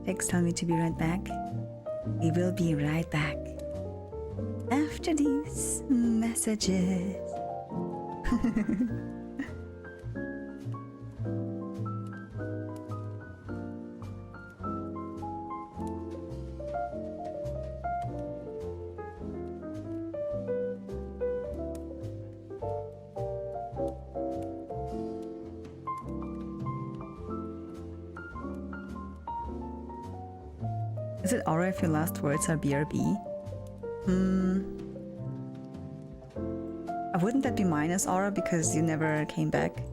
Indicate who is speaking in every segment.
Speaker 1: Text tell me to be right back. We will be right back after these messages. Is it aura if your last words are BRB? Wouldn't that be minus aura because you never came back?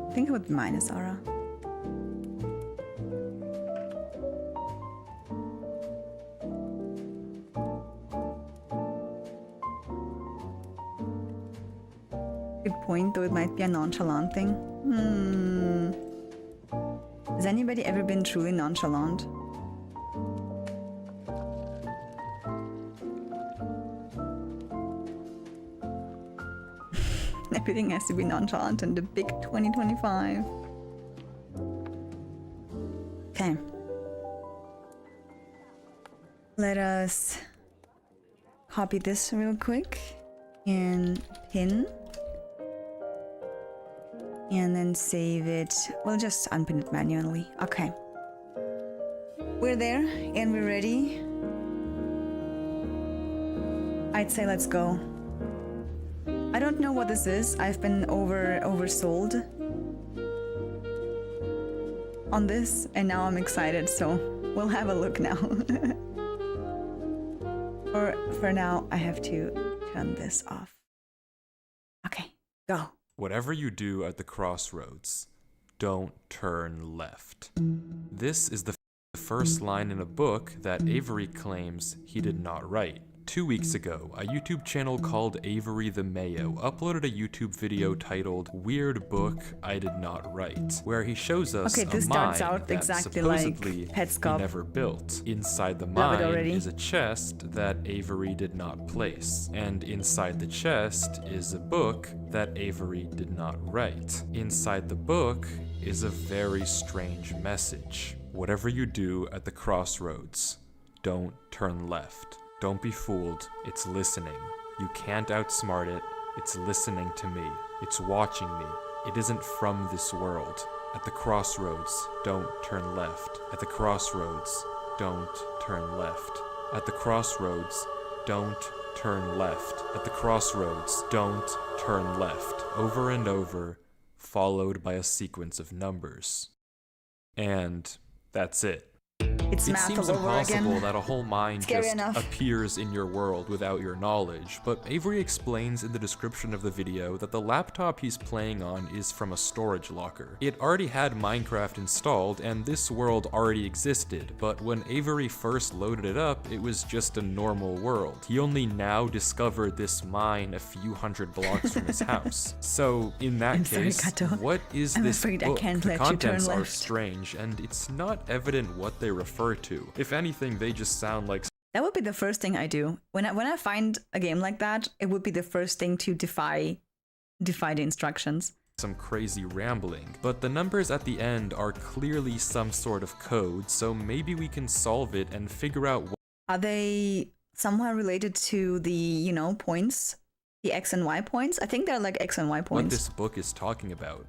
Speaker 1: I think it would be minus aura. Good point, though it might be a nonchalant thing. Has anybody ever been truly nonchalant? Everything has to be nonchalant in the big 2025. Okay. Let us copy this real quick and pin. And then save it. We'll just unpin it manually. Okay. We're there and we're ready. I'd say let's go. I don't know what this is. I've been oversold on this and now I'm excited, so we'll have a look now. For now, I have to turn this off. Okay, go.
Speaker 2: Whatever you do at the crossroads, don't turn left. This is the first line in a book that Avery claims he did not write. 2 weeks ago, a YouTube channel called Avery the Mayo uploaded a YouTube video titled Weird Book I Did Not Write, where he shows us a mine that
Speaker 1: exactly
Speaker 2: supposedly
Speaker 1: like
Speaker 2: he never built. Inside the mine is a chest that Avery did not place, and inside the chest is a book that Avery did not write. Inside the book is a very strange message. Whatever you do at the crossroads, don't turn left. Don't be fooled, it's listening. You can't outsmart it, it's listening to me. It's watching me. It isn't from this world. At the crossroads, don't turn left. At the crossroads, don't turn left. At the crossroads, don't turn left. At the crossroads, don't turn left. Over and over, followed by a sequence of numbers. And that's it.
Speaker 1: It
Speaker 2: seems impossible that a whole mine just appears in your world without your knowledge, but Avery explains in the description of the video that the laptop he's playing on is from a storage locker. It already had Minecraft installed, and this world already existed, but when Avery first loaded it up, it was just a normal world. He only now discovered this mine a few hundred blocks from his house. So, in that case, what is this book? The contents are strange, and it's not evident what they refer to. If anything, they just sound like...
Speaker 1: That would be the first thing I do. When I find a game like that, it would be the first thing to defy the instructions.
Speaker 2: Some crazy rambling, but the numbers at the end are clearly some sort of code, so maybe we can solve it and figure out what...
Speaker 1: Are they somehow related to the, you know, points? The X and Y points? I think they're like X and Y points.
Speaker 2: What this book is talking about.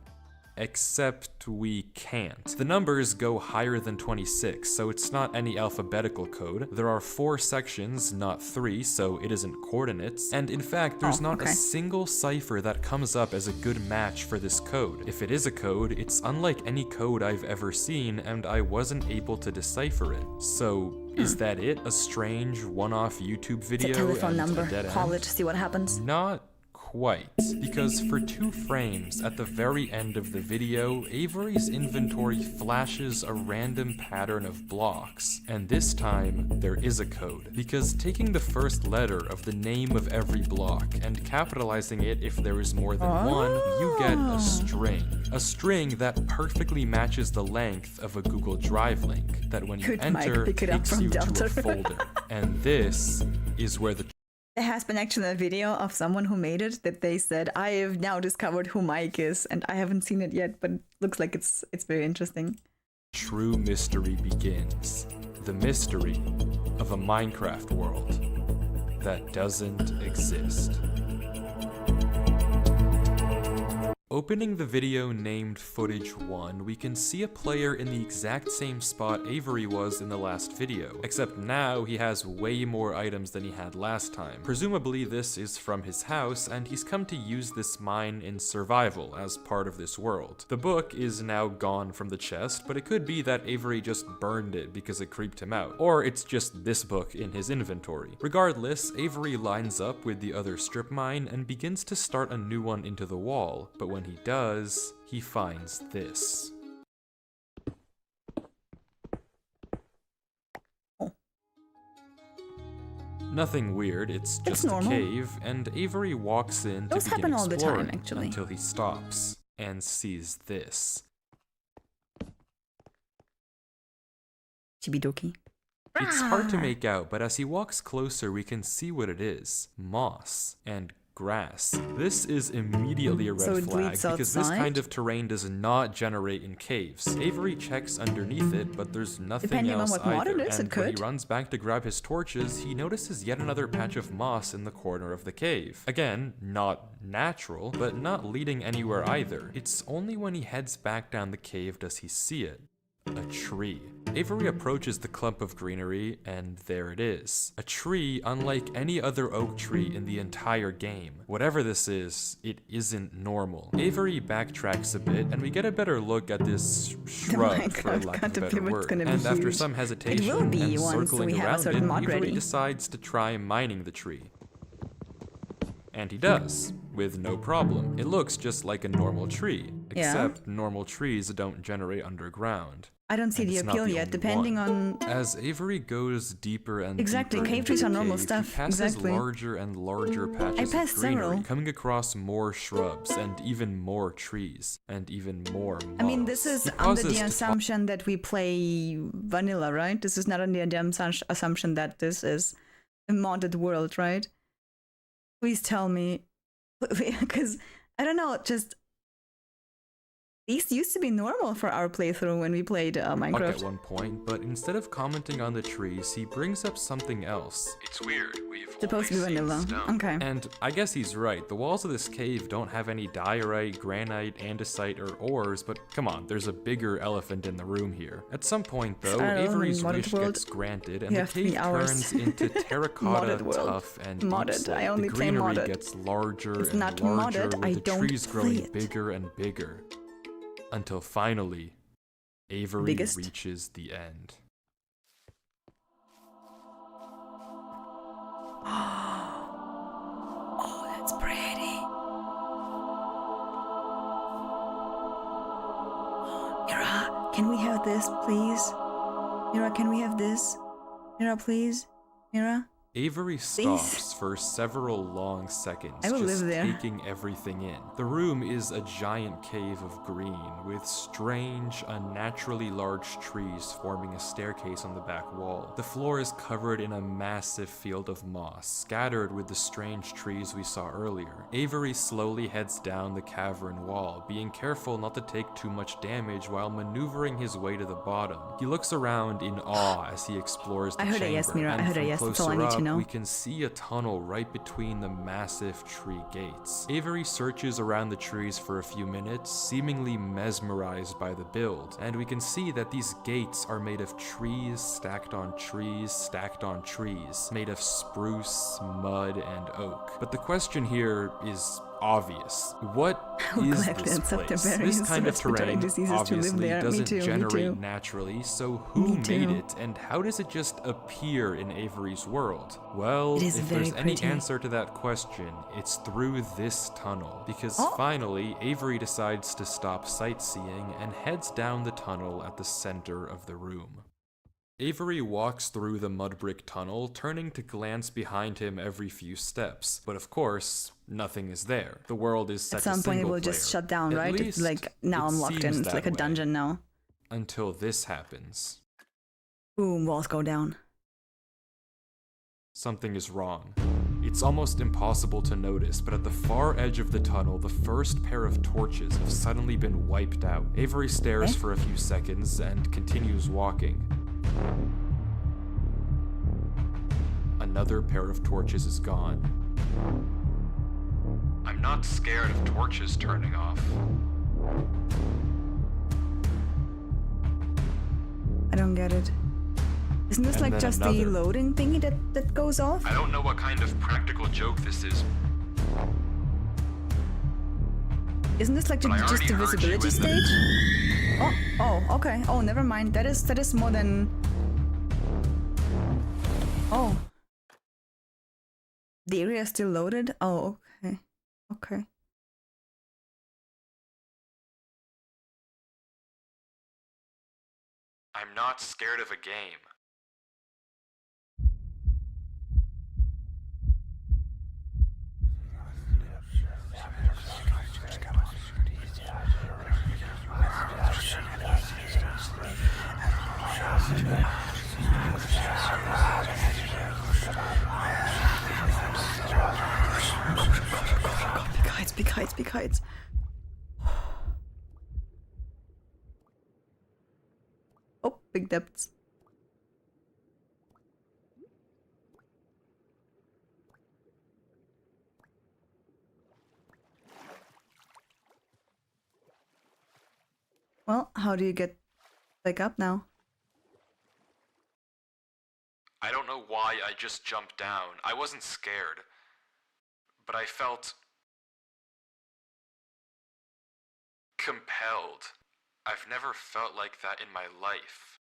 Speaker 2: Except we can't. The numbers go higher than 26, so it's not any alphabetical code. There are 4 sections, not 3, so it isn't coordinates. And in fact, there's not a single cipher that comes up as a good match for this code. If it is a code, it's unlike any code I've ever seen, and I wasn't able to decipher it. So, is that it? A strange, one-off YouTube video?
Speaker 1: It's a telephone number. Call it, see what happens.
Speaker 2: Not quite, because for 2 frames at the very end of the video, Avery's inventory flashes a random pattern of blocks, and this time there is a code, because taking the first letter of the name of every block and capitalizing it if there is more than one, you get a string that perfectly matches the length of a Google Drive link, that when you enter takes you to a folder. And this is where the
Speaker 1: There has been actually a video of someone who made it that they said, I have now discovered who Mike is, and I haven't seen it yet, but it looks like it's very interesting.
Speaker 2: True mystery begins. The mystery of a Minecraft world that doesn't exist. Opening the video named Footage 1, we can see a player in the exact same spot Avery was in the last video, except now he has way more items than he had last time. Presumably this is from his house, and he's come to use this mine in survival as part of this world. The book is now gone from the chest, but it could be that Avery just burned it because it creeped him out, or it's just this book in his inventory. Regardless, Avery lines up with the other strip mine and begins to start a new one into the wall, but when he does, he finds this. Nothing weird, it's just a cave, and Avery walks in to begin exploring until he stops and sees this.
Speaker 1: Chibidoki.
Speaker 2: It's hard to make out, but as he walks closer we can see what it is. Moss and grass. This is immediately a red flag because this kind of terrain does not generate in caves. Avery checks underneath it, but there's nothing else either, and when he runs back to grab his torches, he notices yet another patch of moss in the corner of the cave. Again, not natural, but not leading anywhere either. It's only when he heads back down the cave does he see it. A tree. Avery approaches the clump of greenery, and there it is. A tree unlike any other oak tree in the entire game. Whatever this is, it isn't normal. Avery backtracks a bit, and we get a better look at this shrub, for lack of a better word. And after some hesitation and circling around it, Avery decides to try mining the tree. And he does, with no problem. It looks just like a normal tree, except normal trees don't generate underground.
Speaker 1: I don't see the appeal yet, depending on...
Speaker 2: As Avery goes deeper and
Speaker 1: deeper cave trees are normal stuff.
Speaker 2: He passes larger and larger patches of greenery, coming across more shrubs, and even more trees, and even more moss.
Speaker 1: I mean, this is under the assumption that we play vanilla, right? This is not under the assumption that this is a modded world, right? Please tell me, because I don't know, just these used to be normal for our playthrough when we played Minecraft.
Speaker 2: At one point, but instead of commenting on the trees, he brings up something else. It's weird. We've
Speaker 1: supposed to be vanilla. Okay.
Speaker 2: And I guess he's right. The walls of this cave don't have any diorite, granite, andesite, or ores, but come on, there's a bigger elephant in the room here. At some point, though, Avery's wish gets granted, and the cave turns into terracotta, tough, and deep-slate. The greenery gets larger and larger, with the trees growing bigger and bigger. Until finally, Avery reaches the end.
Speaker 1: Oh, that's pretty. Mira, can we have this, please? Mira, can we have this? Mira, please? Mira?
Speaker 2: Avery stops for several long seconds, just taking everything in. The room is a giant cave of green, with strange, unnaturally large trees forming a staircase on the back wall. The floor is covered in a massive field of moss, scattered with the strange trees we saw earlier. Avery slowly heads down the cavern wall, being careful not to take too much damage while maneuvering his way to the bottom. He looks around in awe as he explores the chamber,
Speaker 1: I heard a yes, that's all I need to know.
Speaker 2: We can see a tunnel right between the massive tree gates. Avery searches around the trees for a few minutes, seemingly mesmerized by the build, and we can see that these gates are made of trees stacked on trees stacked on trees, made of spruce, mud, and oak. But the question here is, obvious. What is this place? This kind of terrain obviously doesn't generate naturally, so who made it, and how does it just appear in Avery's world? Well, if there's any answer to that question, it's through this tunnel, because finally, Avery decides to stop sightseeing and heads down the tunnel at the center of the room. Avery walks through the mud brick tunnel, turning to glance behind him every few steps. But of course, nothing is there. The world is set to single player.
Speaker 1: At some point it will just shut down, right? It's like, now I'm locked in. It's like a dungeon now.
Speaker 2: Until this happens.
Speaker 1: Boom, walls go down.
Speaker 2: Something is wrong. It's almost impossible to notice, but at the far edge of the tunnel, the first pair of torches have suddenly been wiped out. Avery stares for a few seconds and continues walking. Another pair of torches is gone. I'm not scared of torches turning off.
Speaker 1: I don't get it. Isn't this like just the loading thingy that goes off?
Speaker 2: I don't know what kind of practical joke this is.
Speaker 1: Isn't this like just the visibility stage? Oh, okay. Oh, never mind. That is more than... Oh. The area is still loaded? Oh, okay. Okay.
Speaker 2: I'm not scared of a game.
Speaker 1: Big heights. Oh, big depths. Well, how do you get back up now?
Speaker 2: I don't know why I just jumped down. I wasn't scared. But I felt... compelled. I've never felt like that in my life.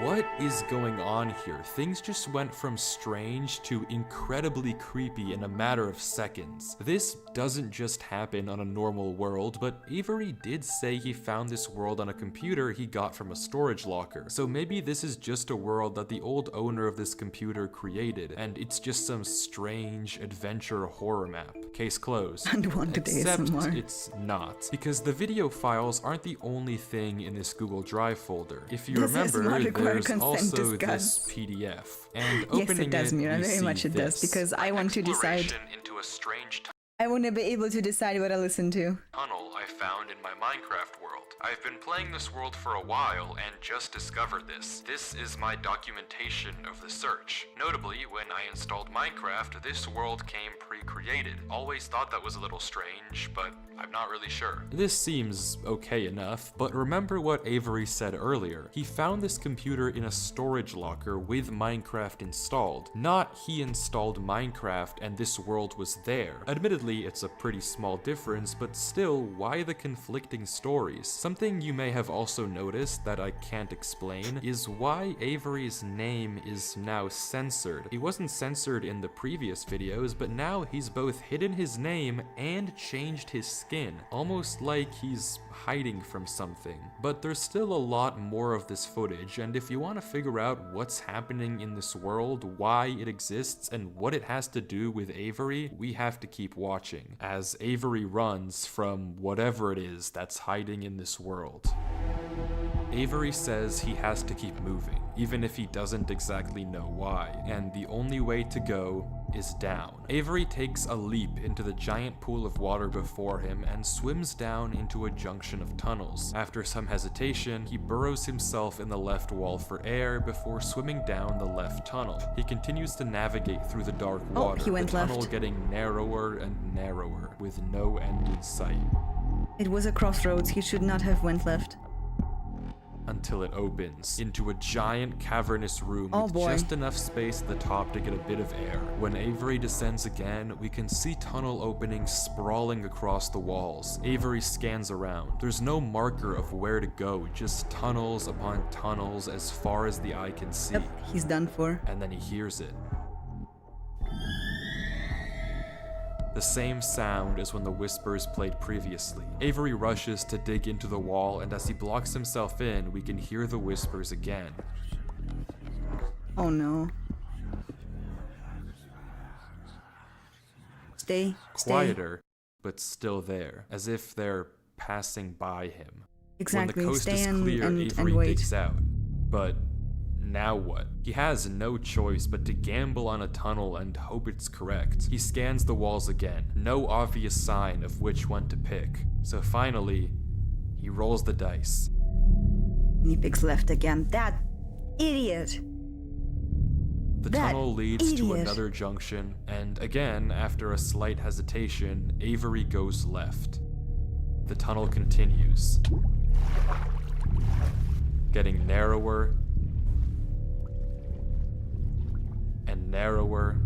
Speaker 2: What is going on here? Things just went from strange to incredibly creepy in a matter of seconds. This doesn't just happen on a normal world, but Avery did say he found this world on a computer he got from a storage locker. So maybe this is just a world that the old owner of this computer created, and it's just some strange adventure horror map. Case closed. Except it's not, because the video files aren't the only thing in this Google Drive folder. If you remember, there's also this PDF, and opening
Speaker 1: yes, it does, Mira. Very much it does, because I want to decide.
Speaker 2: Into a strange
Speaker 1: I want to be able to decide what I listen to.
Speaker 2: Tunnel I found in my Minecraft world. I've been playing this world for a while and just discovered this. This is my documentation of the search. Notably, when I installed Minecraft, this world came pre-created. Always thought that was a little strange, but I'm not really sure. This seems okay enough, but remember what Avery said earlier. He found this computer in a storage locker with Minecraft installed. Not he installed Minecraft and this world was there. Admittedly, it's a pretty small difference, but still, why the conflicting stories? Something you may have also noticed that I can't explain is why Avery's name is now censored. He wasn't censored in the previous videos, but now he's both hidden his name and changed his skin, almost like he's hiding from something. But there's still a lot more of this footage, and if you want to figure out what's happening in this world, why it exists, and what it has to do with Avery, we have to keep watching, as Avery runs from whatever it is that's hiding in this world. Avery says he has to keep moving, even if he doesn't exactly know why, and the only way to go is down. Avery takes a leap into the giant pool of water before him and swims down into a junction of tunnels. After some hesitation, he burrows himself in the left wall for air before swimming down the left tunnel. He continues to navigate through the dark water, the tunnel getting narrower and narrower, with no end in sight.
Speaker 1: It was a crossroads. He should not have went left.
Speaker 2: until it opens into a giant cavernous room with just enough space at the top to get a bit of air. When Avery descends again, we can see tunnel openings sprawling across the walls. Avery scans around. There's no marker of where to go, just tunnels upon tunnels as far as the eye can see.
Speaker 1: Yep, he's done for.
Speaker 2: And then he hears it. The same sound as when the whispers played previously. Avery rushes to dig into the wall, and as he blocks himself in, we can hear the whispers again.
Speaker 1: Oh no. Stay.
Speaker 2: Quieter, but still there, as if they're passing by him.
Speaker 1: Exactly.
Speaker 2: When the coast is clear, Avery digs out. But now what? He has no choice but to gamble on a tunnel and hope it's correct. He scans the walls again, no obvious sign of which one to pick. So finally, he rolls the dice.
Speaker 1: And he picks left again. That idiot!
Speaker 2: The tunnel leads to another junction, and again, after a slight hesitation, Avery goes left. The tunnel continues, getting narrower and narrower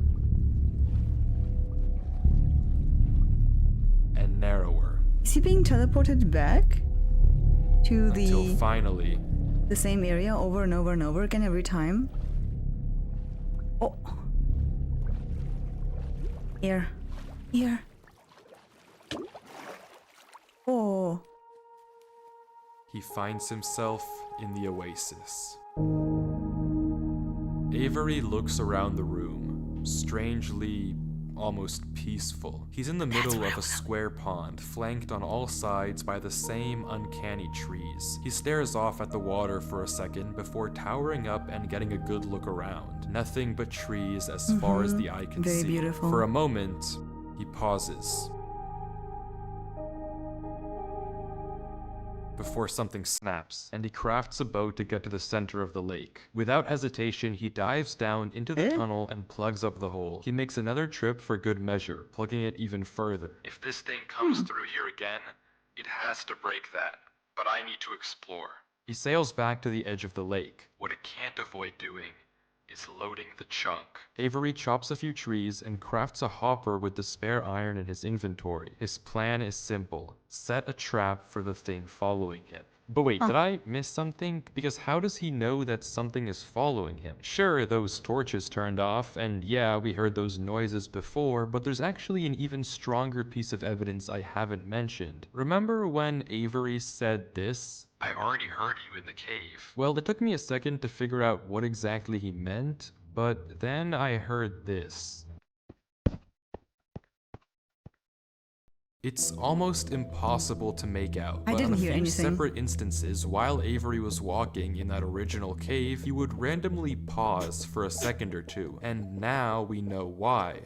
Speaker 2: and narrower.
Speaker 1: Is he being teleported back to
Speaker 2: until finally
Speaker 1: the same area over and over and over again every time? Oh. Here. Here. Oh.
Speaker 2: He finds himself in the oasis. Avery looks around the room, strangely, almost peaceful. He's in the middle of a square pond, flanked on all sides by the same uncanny trees. He stares off at the water for a second before towering up and getting a good look around. Nothing but trees as far as the eye can see.
Speaker 1: Very beautiful.
Speaker 2: For a moment, he pauses before something snaps, and he crafts a boat to get to the center of the lake. Without hesitation, he dives down into the tunnel and plugs up the hole. He makes another trip for good measure, plugging it even further. If this thing comes through here again, it has to break that, but I need to explore. He sails back to the edge of the lake. What it can't avoid doing is loading the chunk. Avery chops a few trees and crafts a hopper with the spare iron in his inventory. His plan is simple. Set a trap for the thing following him. But wait, did I miss something? Because how does he know that something is following him? Sure, those torches turned off, and yeah, we heard those noises before, but there's actually an even stronger piece of evidence I haven't mentioned. Remember when Avery said this? I already heard you in the cave. Well, it took me a second to figure out what exactly he meant, but then I heard this. It's almost impossible to make out, but on a few separate instances, while Avery was walking in that original cave, he would randomly pause for a second or two, and now we know why.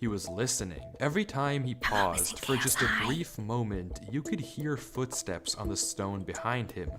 Speaker 2: He was listening. Every time he paused, for just a brief moment, you could hear footsteps on the stone behind him.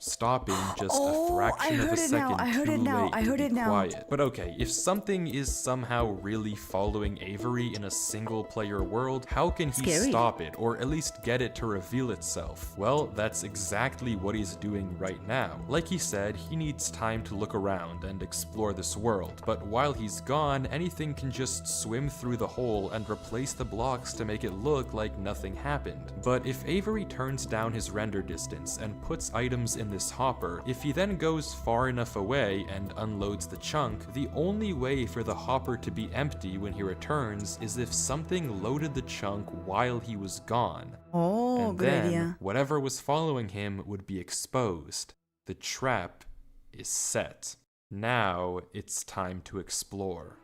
Speaker 2: Stopping just a fraction of a second too late to be quiet. But okay, if something is somehow really following Avery in a single-player world, how can he stop it, or at least get it to reveal itself? Well, that's exactly what he's doing right now. Like he said, he needs time to look around and explore this world, but while he's gone, anything can just swim through the hole and replace the blocks to make it look like nothing happened. But if Avery turns down his render distance and puts items in this hopper, if he then goes far enough away and unloads the chunk, the only way for the hopper to be empty when he returns is if something loaded the chunk while he was gone.
Speaker 1: Oh,
Speaker 2: and
Speaker 1: good
Speaker 2: then
Speaker 1: idea.
Speaker 2: Whatever was following him would be exposed. The trap is set. Now it's time to explore.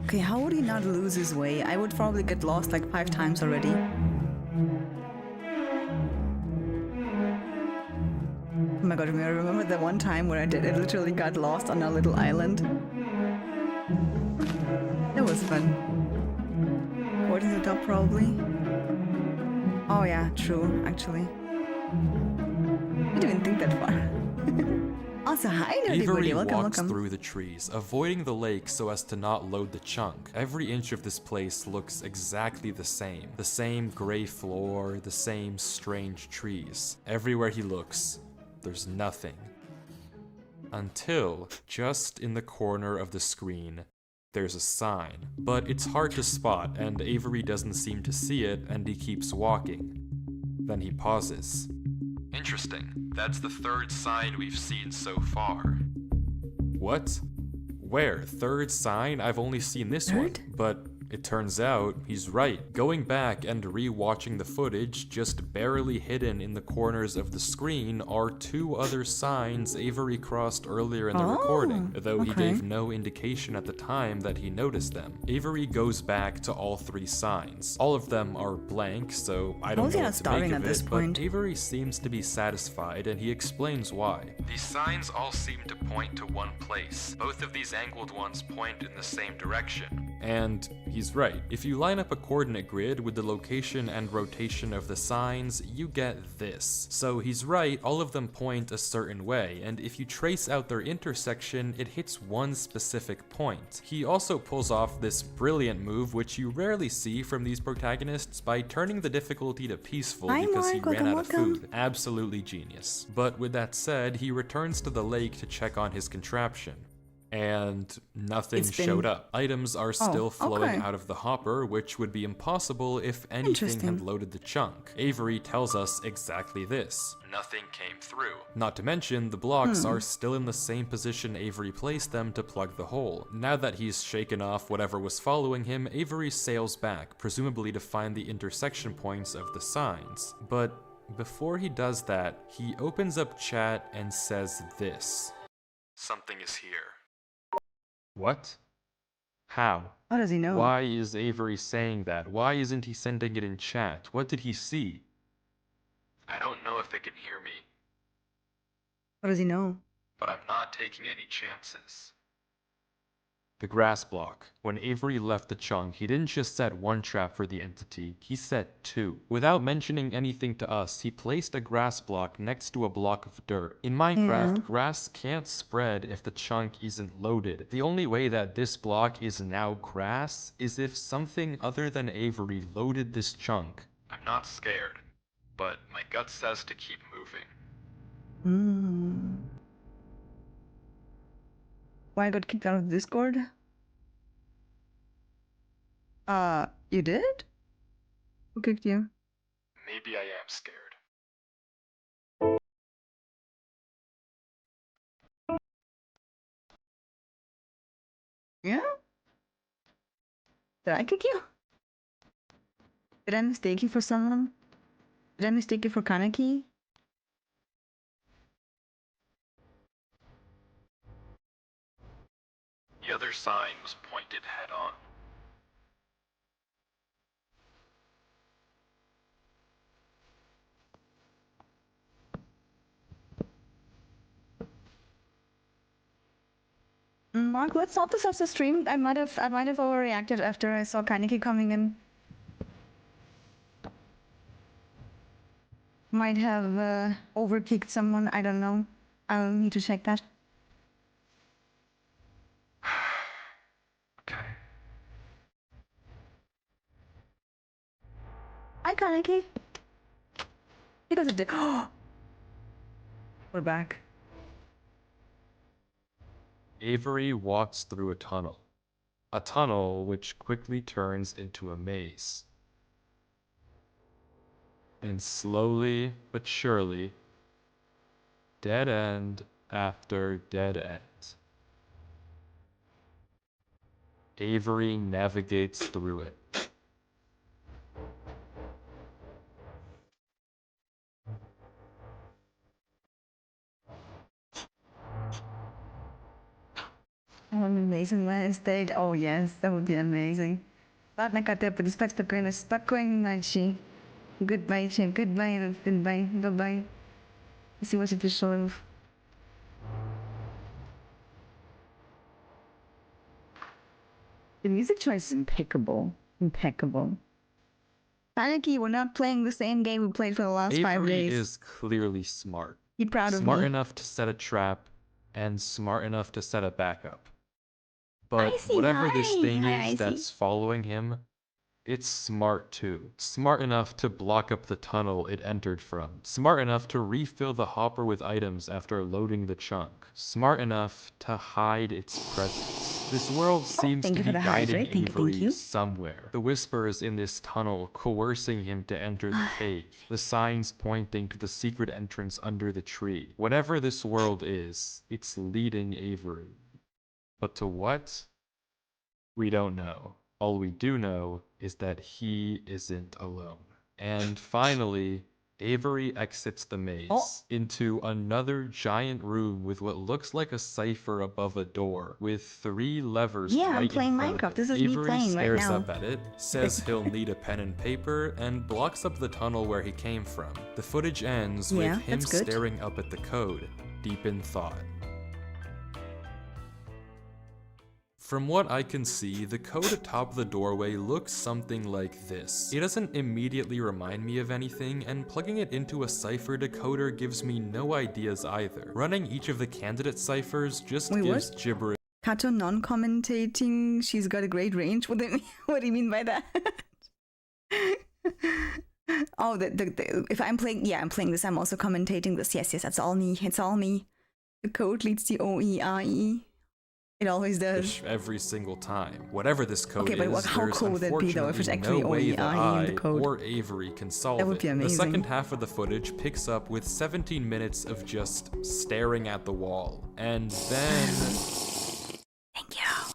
Speaker 1: Okay, how would he not lose his way? I would probably get lost like 5 times already. Oh my god, I remember the one time where I literally got lost on a little island. That was fun. What is the top probably? Oh yeah, true, actually. I didn't even think that far. Also, hi everybody,
Speaker 2: Avery
Speaker 1: welcome,
Speaker 2: walks
Speaker 1: welcome.
Speaker 2: through the trees, avoiding the lake so as to not load the chunk. Every inch of this place looks exactly the same. The same gray floor, the same strange trees. Everywhere he looks, there's nothing. Until, just in the corner of the screen, there's a sign. But it's hard to spot, and Avery doesn't seem to see it, and he keeps walking. Then he pauses. Interesting. That's the third sign we've seen so far. What? Where? Third sign? I've only seen this one. But it turns out he's right. Going back and re-watching the footage, just barely hidden in the corners of the screen are two other signs Avery crossed earlier in the recording, though he gave no indication at the time that he noticed them. Avery goes back to all three signs. All of them are blank, so I don't know what to make of it, but Avery seems to be satisfied, and he explains why. These signs all seem to point to one place. Both of these angled ones point in the same direction. And he's right. If you line up a coordinate grid with the location and rotation of the signs, you get this. So he's right, all of them point a certain way, and if you trace out their intersection, it hits one specific point. He also pulls off this brilliant move, which you rarely see from these protagonists, by turning the difficulty to peaceful because he ran out of food. Absolutely genius. But with that said, he returns to the lake to check on his contraption. And nothing showed up. Items are still flowing out of the hopper, which would be impossible if anything had loaded the chunk. Avery tells us exactly this. Nothing came through. Not to mention, the blocks are still in the same position Avery placed them to plug the hole. Now that he's shaken off whatever was following him, Avery sails back, presumably to find the intersection points of the signs. But before he does that, he opens up chat and says this. Something is here. What? How?
Speaker 1: How does he know?
Speaker 2: Why is Avery saying that? Why isn't he sending it in chat? What did he see? I don't know if they can hear me.
Speaker 1: How does he know?
Speaker 2: But I'm not taking any chances. The grass block. When Avery left the chunk, he didn't just set one trap for the entity, he set two. Without mentioning anything to us, he placed a grass block next to a block of dirt. In Minecraft, grass can't spread if the chunk isn't loaded. The only way that this block is now grass is if something other than Avery loaded this chunk. I'm not scared, but my gut says to keep moving.
Speaker 1: Why I got kicked out of Discord? You did? Who kicked you?
Speaker 2: Maybe I am scared.
Speaker 1: Yeah? Did I kick you? Did I mistake you for someone? Did I mistake you for Kaneki?
Speaker 2: The other sign was pointed head on.
Speaker 1: Mark, let's stop this as a stream. I might have overreacted after I saw Kaneki coming in. Might have overkicked someone, I don't know. I'll need to check that.
Speaker 2: Okay.
Speaker 1: Hi, Kaneki. Because it did. We're back.
Speaker 2: Avery walks through a tunnel. A tunnel which quickly turns into a maze. And slowly but surely, dead end after dead end, Avery navigates through it.
Speaker 1: Oh, an amazing Wednesday. Oh yes, that would be amazing. Lahat ng katepid, start going na siya. Goodbye siya. Goodbye. Goodbye. Goodbye. See what it is showing. The music choice is impeccable. Impeccable. Kaneki, we're not playing the same game we played for the last 5 days.
Speaker 2: Avery is clearly smart.
Speaker 1: Be proud of me.
Speaker 2: Smart enough to set a trap and smart enough to set a backup. But
Speaker 1: see.
Speaker 2: whatever this thing
Speaker 1: Hi, I
Speaker 2: is
Speaker 1: see.
Speaker 2: that's following him, it's smart too. Smart enough to block up the tunnel it entered from. Smart enough to refill the hopper with items after loading the chunk. Smart enough to hide its presence. This world seems
Speaker 1: Thank
Speaker 2: to
Speaker 1: you for
Speaker 2: be
Speaker 1: the
Speaker 2: guiding
Speaker 1: hydrate. Thank
Speaker 2: Avery
Speaker 1: you.
Speaker 2: somewhere. The whispers in this tunnel coercing him to enter the cave. The signs pointing to the secret entrance under the tree. Whatever this world is, it's leading Avery. But to what? We don't know. All we do know is that he isn't alone. And finally, Avery exits the maze into another giant room with what looks like a cipher above a door, with 3 levers
Speaker 1: Yeah, I'm
Speaker 2: right
Speaker 1: playing
Speaker 2: in front
Speaker 1: Minecraft.
Speaker 2: of him.
Speaker 1: This is me
Speaker 2: Avery
Speaker 1: playing right
Speaker 2: stares
Speaker 1: now.
Speaker 2: up at it, says he'll need a pen and paper, and blocks up the tunnel where he came from. The footage ends with him staring up at the code, deep in thought. From what I can see, the code atop the doorway looks something like this. It doesn't immediately remind me of anything, and plugging it into a cipher decoder gives me no ideas either. Running each of the candidate ciphers just gives gibberish.
Speaker 1: Katto non-commentating, she's got a great range. What do you mean by that? Oh, if I'm playing, yeah, I'm playing this, I'm also commentating this. Yes, that's all me. It's all me. The code leads to OERE. It always does.
Speaker 2: Every single time. Whatever this code
Speaker 1: is, but how cool would that be though if it's actually
Speaker 2: way that
Speaker 1: OERE in the code?
Speaker 2: or Avery can solve
Speaker 1: that would be amazing.
Speaker 2: The second half of the footage picks up with 17 minutes of just staring at the wall. And then...
Speaker 1: Thank you.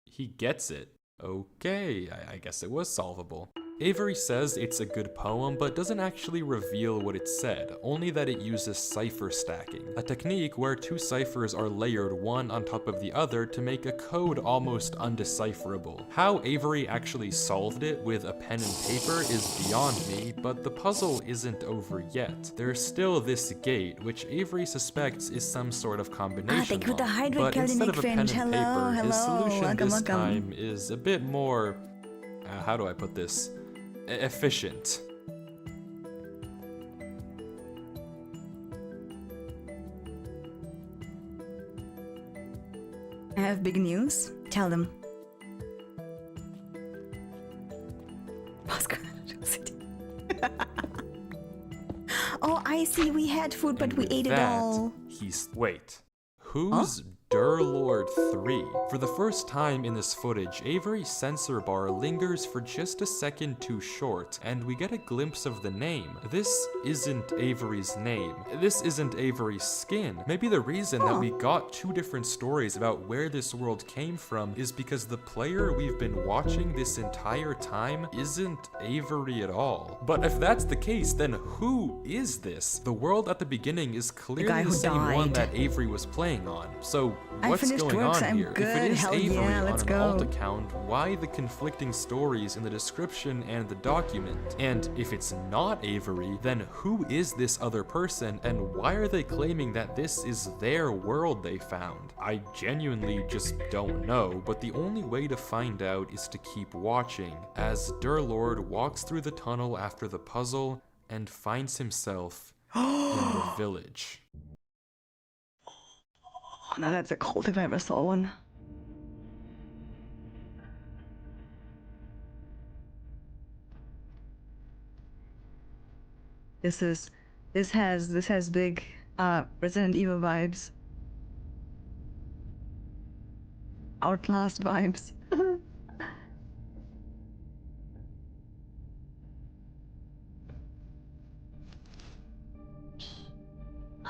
Speaker 2: He gets it. Okay, I guess it was solvable. Avery says it's a good poem, but doesn't actually reveal what it said, only that it uses cipher stacking, a technique where 2 ciphers are layered one on top of the other to make a code almost undecipherable. How Avery actually solved it with a pen and paper is beyond me, but the puzzle isn't over yet. There's still this gate, which Avery suspects is some sort of combination lock, but instead of a pen and paper, his solution this time is a bit more, how do I put this? Efficient.
Speaker 1: I have big news. Tell them. Oh, I see. We had food, but we ate it all.
Speaker 2: Wait. Who's Durlord 3? For the first time in this footage, Avery's censor bar lingers for just a second too short, and we get a glimpse of the name. This isn't Avery's name. This isn't Avery's skin. Maybe the reason that we got 2 different stories about where this world came from is because the player we've been watching this entire time isn't Avery at all. But if that's the case, then who is this? The world at the beginning is clearly the same one that Avery was playing on. So what's going on here? If it is Avery on an alt account, why the conflicting stories in the description and the document? And if it's not Avery, then who is this other person, and why are they claiming that this is their world they found? I genuinely just don't know, but the only way to find out is to keep watching, as Durlord walks through the tunnel after the puzzle and finds himself in the village.
Speaker 1: Oh, now that's a cult if I ever saw one. This has big Resident Evil vibes. Outlast vibes. Well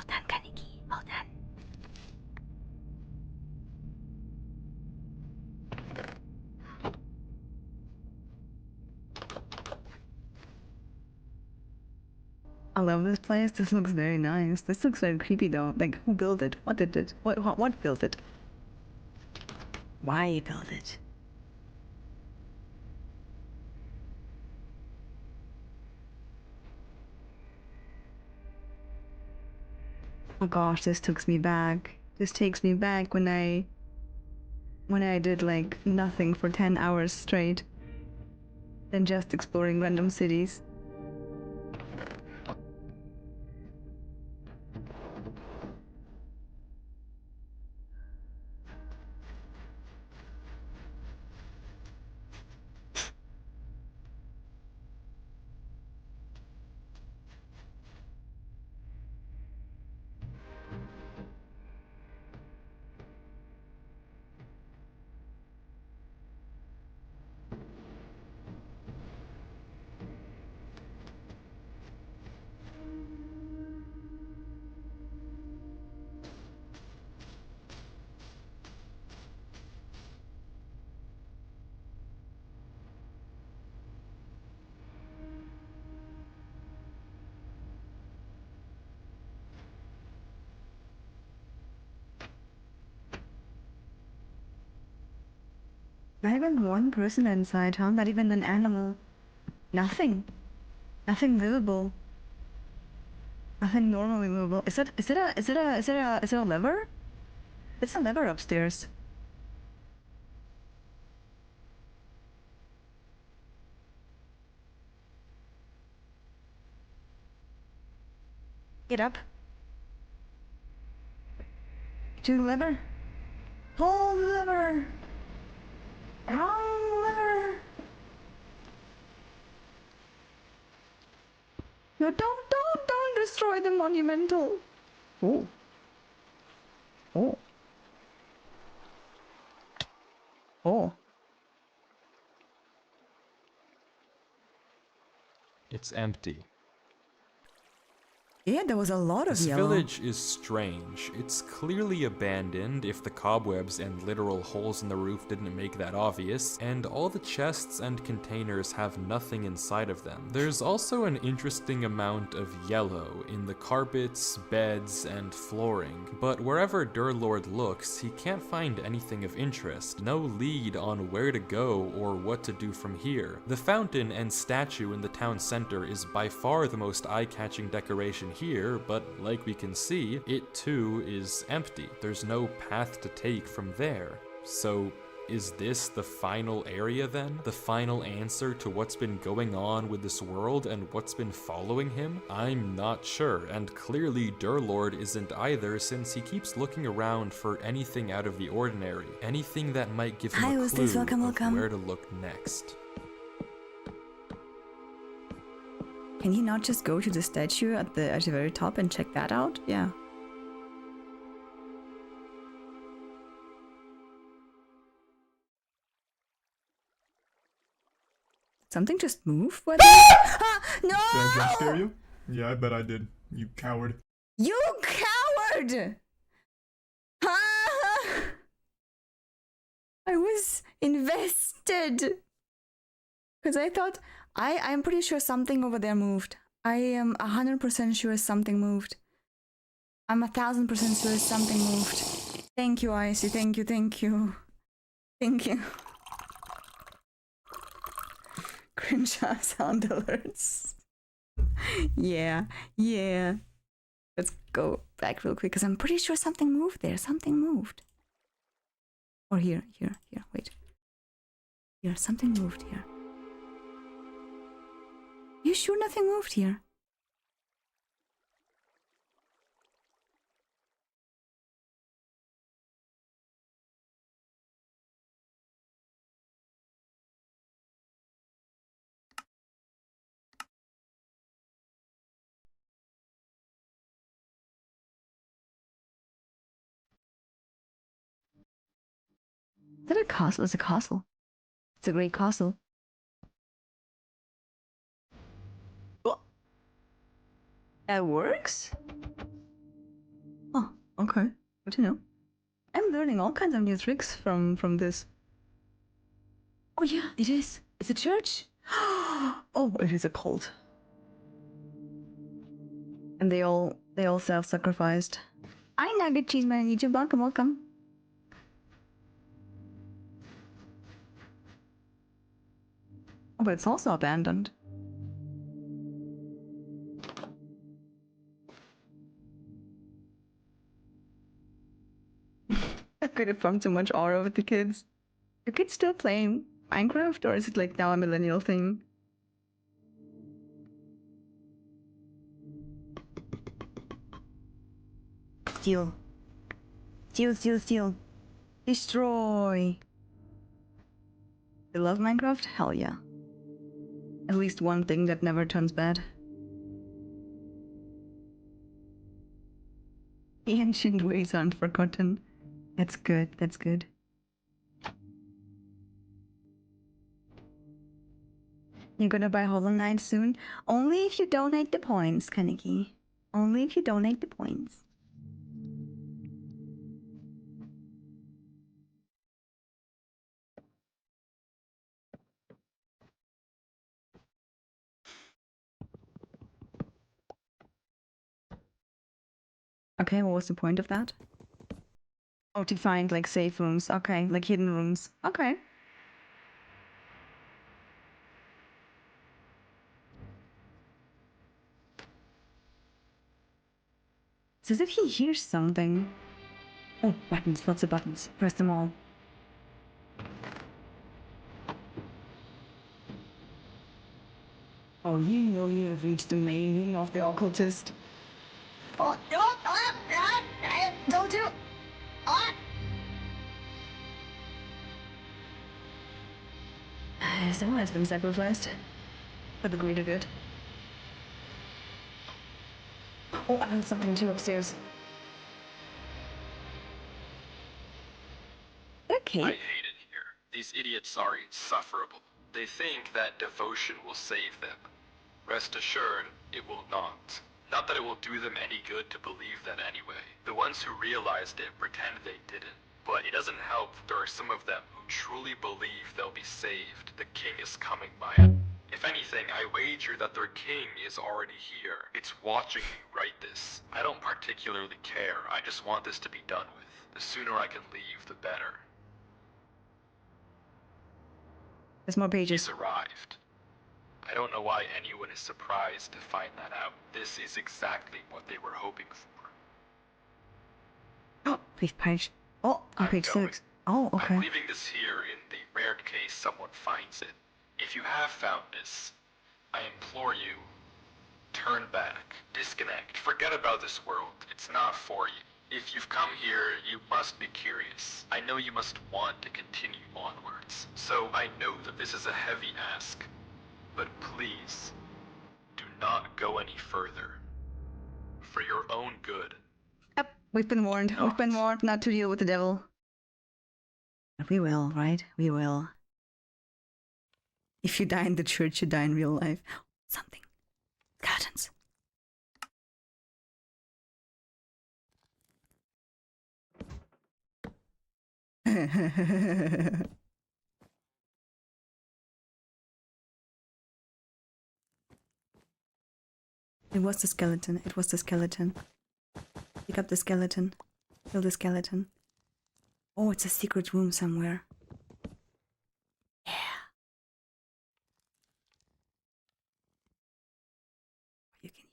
Speaker 1: done, Kaneki. Well done. I love this place. This looks very nice. This looks very creepy though. Like, who built it? What did it? What built it? Why built it? Oh gosh, this takes me back. This takes me back when I did like nothing for 10 hours straight. Then just exploring random cities. Not even one person inside, huh? Not even an animal. Nothing. Nothing livable. Nothing normally movable. Is it a lever? It's a lever upstairs. Get up. To the lever. Pull the lever. Wrong lever. No, don't destroy the monumental. Oh. Oh. Oh.
Speaker 2: It's empty.
Speaker 1: Yeah, there was a lot of
Speaker 2: This
Speaker 1: yellow.
Speaker 2: village is strange. It's clearly abandoned, if the cobwebs and literal holes in the roof didn't make that obvious, and all the chests and containers have nothing inside of them. There's also an interesting amount of yellow in the carpets, beds, and flooring, but wherever Durlord looks, he can't find anything of interest, no lead on where to go or what to do from here. The fountain and statue in the town center is by far the most eye-catching decoration here, but like we can see, it too is empty. There's no path to take from there. So is this the final area then? The final answer to what's been going on with this world and what's been following him? I'm not sure, and clearly Durlord isn't either, since he keeps looking around for anything out of the ordinary, anything that might give him a clue of where to look next.
Speaker 1: Can he not just go to the statue at the very top and check that out? Yeah. Something just moved? What? Ah, no!
Speaker 3: Did I jump scare you? Yeah, I bet I did. You coward.
Speaker 1: You coward! Ah! I was invested. Because I thought, I'm pretty sure something over there moved. I am 100% sure something moved. I'm 1000% sure something moved. Thank you, Icy. Thank you, thank you. Thank you. Cringe sound alerts. Yeah, yeah. Let's go back real quick because I'm pretty sure something moved there. Something moved. Or here, wait. Here, something moved here. You sure nothing moved here? Is that a castle? It's a castle. It's a great castle. Oh. That works? Oh, okay. Good to know. I'm learning all kinds of new tricks from this. Oh yeah, it is. It's a church. Oh, it is a cult. And they all self-sacrificed. I nugget cheese man YouTube. Welcome, welcome. Oh, but it's also abandoned. I could have pumped too much aura with the kids. Are kids still playing Minecraft, or is it like now a millennial thing? Steal. Steal, steal, steal. Destroy. They love Minecraft? Hell yeah. At least one thing that never turns bad. The ancient ways aren't forgotten. That's good, that's good. You're gonna buy Hollow Knight soon? Only if you donate the points, Kaneki. Only if you donate the points. Okay, what was the point of that? Oh, to find like safe rooms. Okay, like hidden rooms. Okay. It's as if he hears something. Oh, buttons, lots of buttons. Press them all. Oh, you know you have reached the meaning of the occultist. Oh, don't do. Someone has been sacrificed for the greater good. Oh, I heard something too upstairs. Okay.
Speaker 4: I hate it here. These idiots are insufferable. They think that devotion will save them. Rest assured, it will not. Not that it will do them any good to believe that anyway. The ones who realized it pretend they didn't. But it doesn't help there are some of them who truly believe they'll be saved. The king is coming by. If anything, I wager that their king is already here. It's watching me write this. I don't particularly care. I just want this to be done with. The sooner I can leave, the better.
Speaker 1: There's more pages.
Speaker 4: He's arrived. I don't know why anyone is surprised to find that out. This is exactly what they were hoping for.
Speaker 1: Oh, fifth page. Oh, on page 6. Oh, okay.
Speaker 4: I'm leaving this here in the rare case someone finds it. If you have found this, I implore you, turn back, disconnect, forget about this world. It's not for you. If you've come here, you must be curious. I know you must want to continue onwards. So I know that this is a heavy ask, but please, do not go any further. For your own good.
Speaker 1: Yep, we've been warned. We've been warned not to deal with the devil. But we will, right? We will. If you die in the church, you die in real life. Something. Curtains. It was the skeleton. It was the skeleton. Pick up the skeleton. Kill the skeleton. Oh, it's a secret room somewhere. Yeah. You can hear.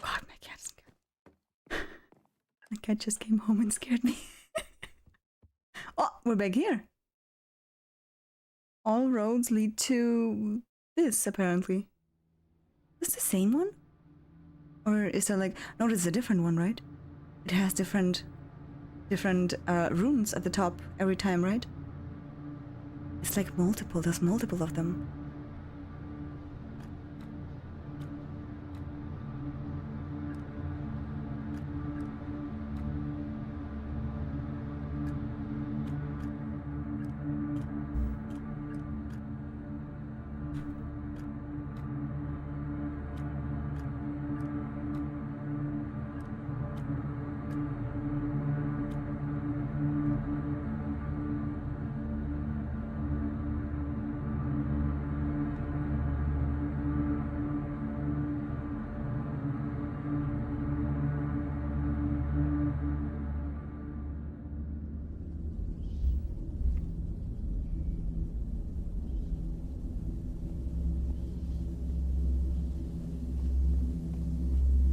Speaker 1: God, my cat's scared. My cat just came home and scared me. Oh, we're back here. All roads lead to this, apparently. Is this the same one? Or is there like... No, this is a different one, right? It has different runes at the top every time, right? It's like multiple. There's multiple of them.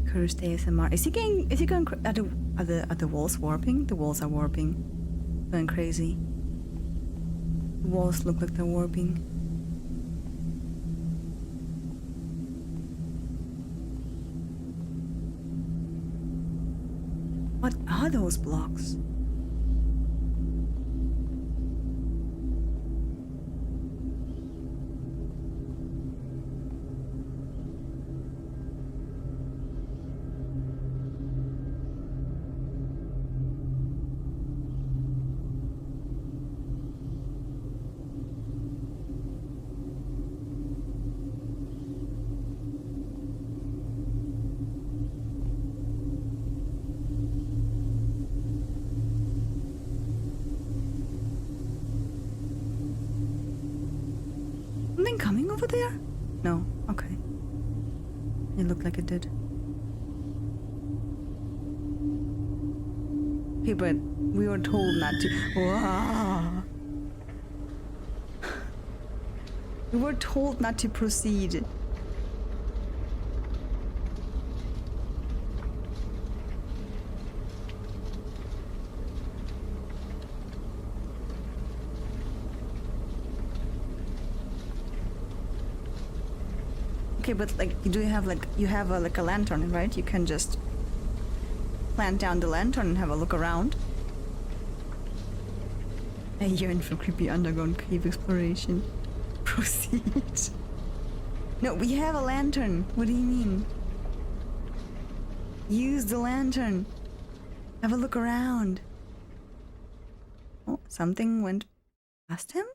Speaker 1: Cursed ASMR. Is he going are the walls warping? The walls are warping. Going crazy. The walls look like they're warping. What are those blocks? Something coming over there? No, okay. It looked like it did. Okay, but we were told not to. Wow. We were told not to proceed. Okay, but like, do you have like, you have like a lantern, right? You can just plant down the lantern and have a look around. I yearn for creepy underground cave exploration. Proceed. No, we have a lantern. What do you mean? Use the lantern. Have a look around. Oh, something went past him?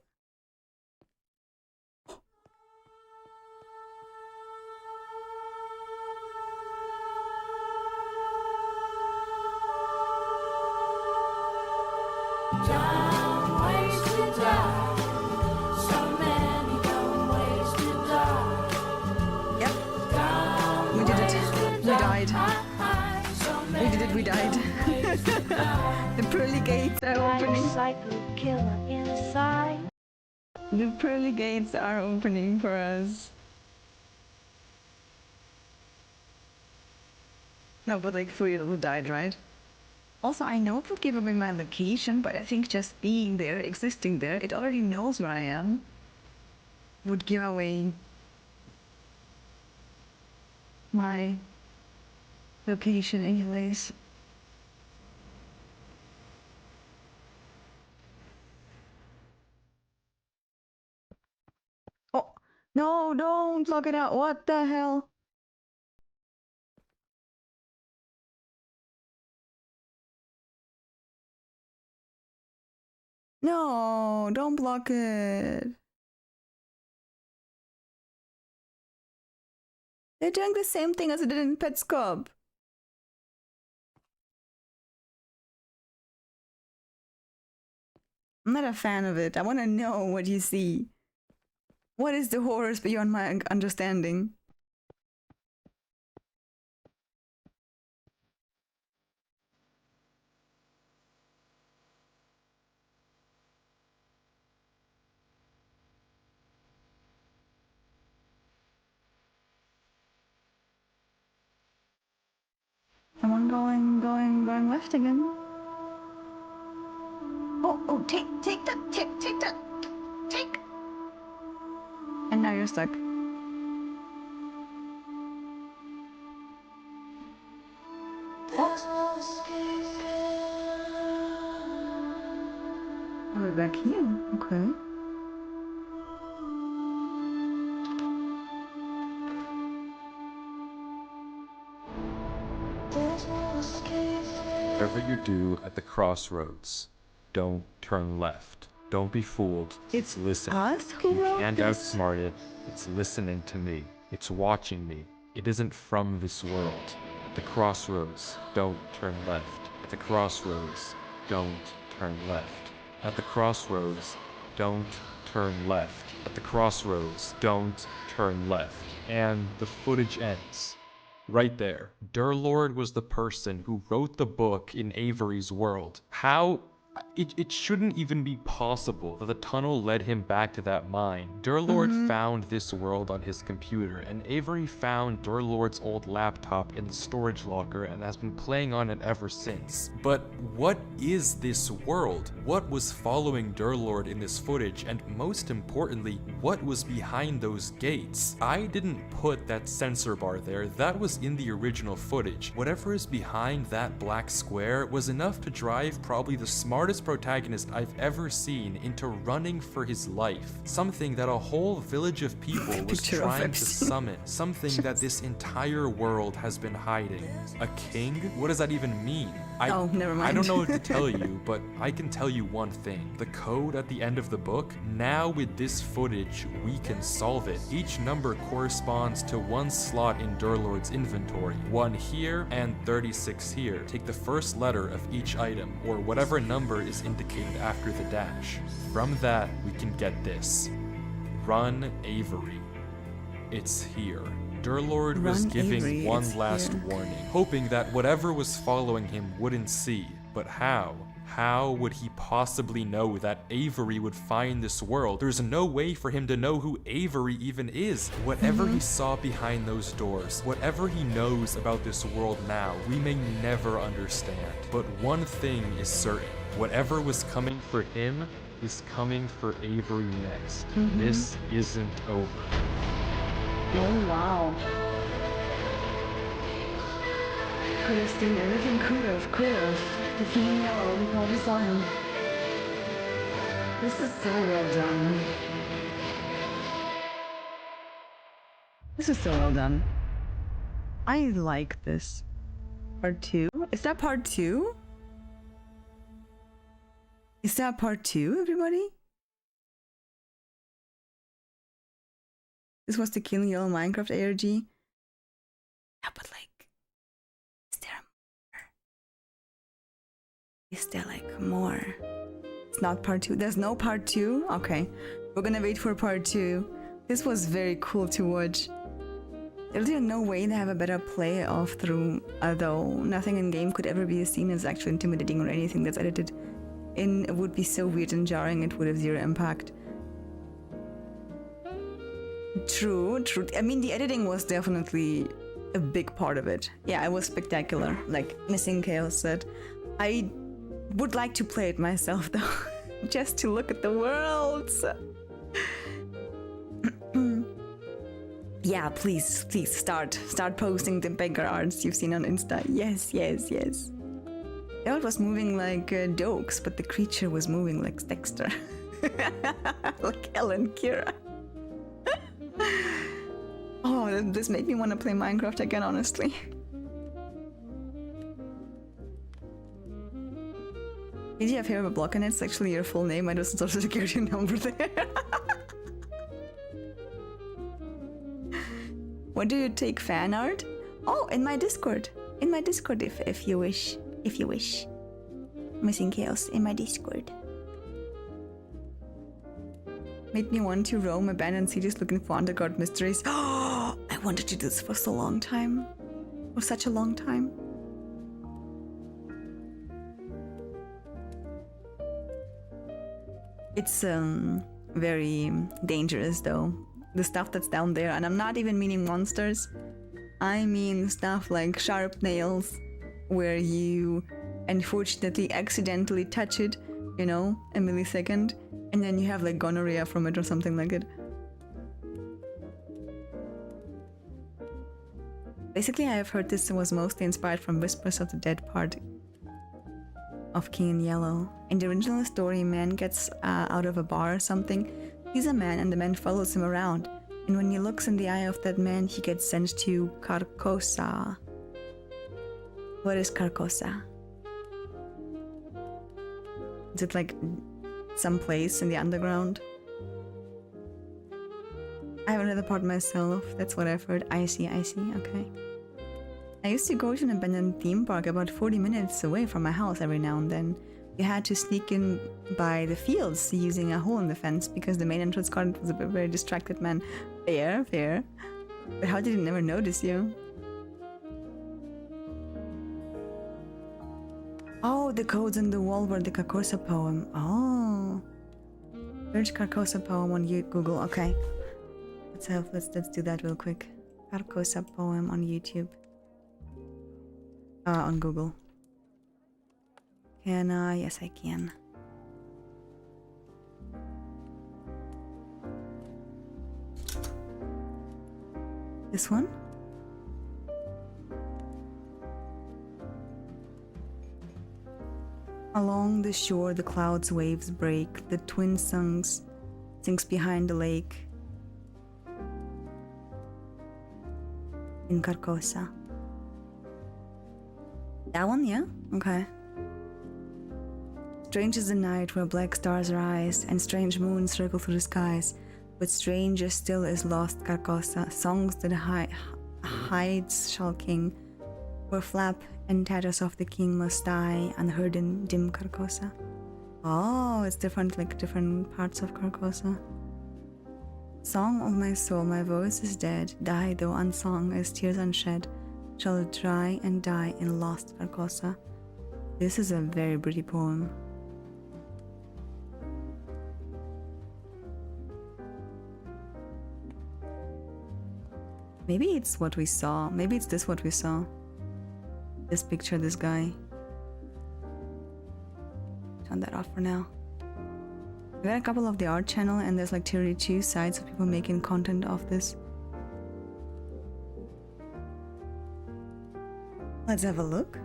Speaker 1: We died. The pearly gates are opening. The pearly gates are opening for us. No, but like 3 of them died, right? Also, I know it would give away my location, but I think just being there, existing there, it already knows where I am. Would give away my location anyways. Oh, no, don't lock it out. What the hell? No, don't block it. They're doing the same thing as it did in Petscope. I'm not a fan of it. I want to know what you see. What is the horrors beyond my understanding? Someone going left again. Oh, take that. And now you're stuck. Oh, we're back here. Okay.
Speaker 2: Whatever you do at the crossroads, don't turn left. Don't be fooled.
Speaker 1: It's
Speaker 2: listen.
Speaker 1: us who
Speaker 2: You
Speaker 1: wrote
Speaker 2: can't
Speaker 1: this?
Speaker 2: outsmart it. It's listening to me. It's watching me. It isn't from this world. At the crossroads, don't turn left. At the crossroads, don't turn left. At the crossroads, don't turn left. At the crossroads, don't turn left. And the footage ends. Right there. Durlord was the person who wrote the book in Avery's world. How? It shouldn't even be possible that the tunnel led him back to that mine. Durlord found this world on his computer, and Avery found Durlord's old laptop in the storage locker and has been playing on it ever since. But what is this world? What was following Durlord in this footage, and most importantly, what was behind those gates? I didn't put that sensor bar there, that was in the original footage. Whatever is behind that black square was enough to drive probably the smartest protagonist I've ever seen into running for his life. Something that a whole village of people was trying to summon. Something that this entire world has been hiding. A king? What does that even mean?
Speaker 1: Oh, never mind.
Speaker 2: I don't know what to tell you, but I can tell you one thing. The code at the end of the book, now with this footage, we can solve it. Each number corresponds to one slot in Durlord's inventory. 1 here and 36 here. Take the first letter of each item, or whatever number is indicated after the dash. From that, we can get this. Run Avery. It's here. Durlord was giving one last warning, hoping that whatever was following him wouldn't see. But how? How would he possibly know that Avery would find this world? There's no way for him to know who Avery even is. Whatever he saw behind those doors, whatever he knows about this world now, we may never understand. But one thing is certain. Whatever was coming for him is coming for Avery next. This isn't over.
Speaker 1: Oh, wow. Could have seen everything, could have. The King in Yellow, we probably saw him. This is so well done. This is so well done. I like this. Part 2? Is that part 2? Is that part 2, everybody? This was the King in Yellow Minecraft ARG? Yeah, but like, is there like more? It's not part 2. There's no part 2? Okay. We're gonna wait for part 2. This was very cool to watch. There's no way they have a better play off through, although nothing in game could ever be seen as actually intimidating or anything that's edited in. It would be so weird and jarring, it would have zero impact. True. I mean, the editing was definitely a big part of it. Yeah, it was spectacular. Like Missing Chaos said. I would like to play it myself though, just to look at the worlds. Yeah, please start posting the beggar arts you've seen on Insta. Yes. The art was moving like Dokes, but the creature was moving like Dexter. Like Ellen Kira. Oh, this made me want to play Minecraft again, honestly. Did you have a block in it? It's actually your full name. I just social security number there. What do you take, fan art? Oh, in my Discord. In my Discord, if you wish. If you wish. Missing Chaos in my Discord. Made me want to roam abandoned cities looking for underground mysteries. Oh, I wanted to do this for so long time. For such a long time. It's very dangerous though. The stuff that's down there, and I'm not even meaning monsters. I mean stuff like sharp nails, where you unfortunately accidentally touch it, you know, a millisecond, and then you have like gonorrhea from it or something like it. Basically, I have heard this was mostly inspired from Whispers of the Dead part of King in Yellow. In the original story, a man gets out of a bar or something. He's a man and the man follows him around. And when he looks in the eye of that man, he gets sent to Carcosa. What is Carcosa? Is it like some place in the underground? I haven't read the part myself. That's what I've heard. I see, okay. I used to go to an abandoned theme park about 40 minutes away from my house every now and then. You had to sneak in by the fields using a hole in the fence because the main entrance guard was a very distracted man. Fair. But how did he never notice you? Oh, the codes on the wall were the Carcosa Poem. Oh. Search Carcosa Poem on Google. Okay. Let's do that real quick. Carcosa Poem on YouTube. On Google. Can I? Yes, I can. This one? Along the shore, the clouds' waves break. The twin sinks behind the lake. In Carcosa. That one, yeah? Okay. Strange is the night where black stars rise and strange moons circle through the skies, but stranger still is lost Carcosa, songs that hides shulking, where flap and tatters of the king must die unheard in dim Carcosa. Oh, it's different, like different parts of Carcosa. Song of my soul, my voice is dead, die though unsung as tears unshed, shall dry and die in lost Carcosa. This is a very pretty poem. Maybe it's what we saw. Maybe it's this what we saw. This picture, this guy. Turn that off for now. We got a couple of the art channel and there's like 32 sites of people making content of this. Let's have a look.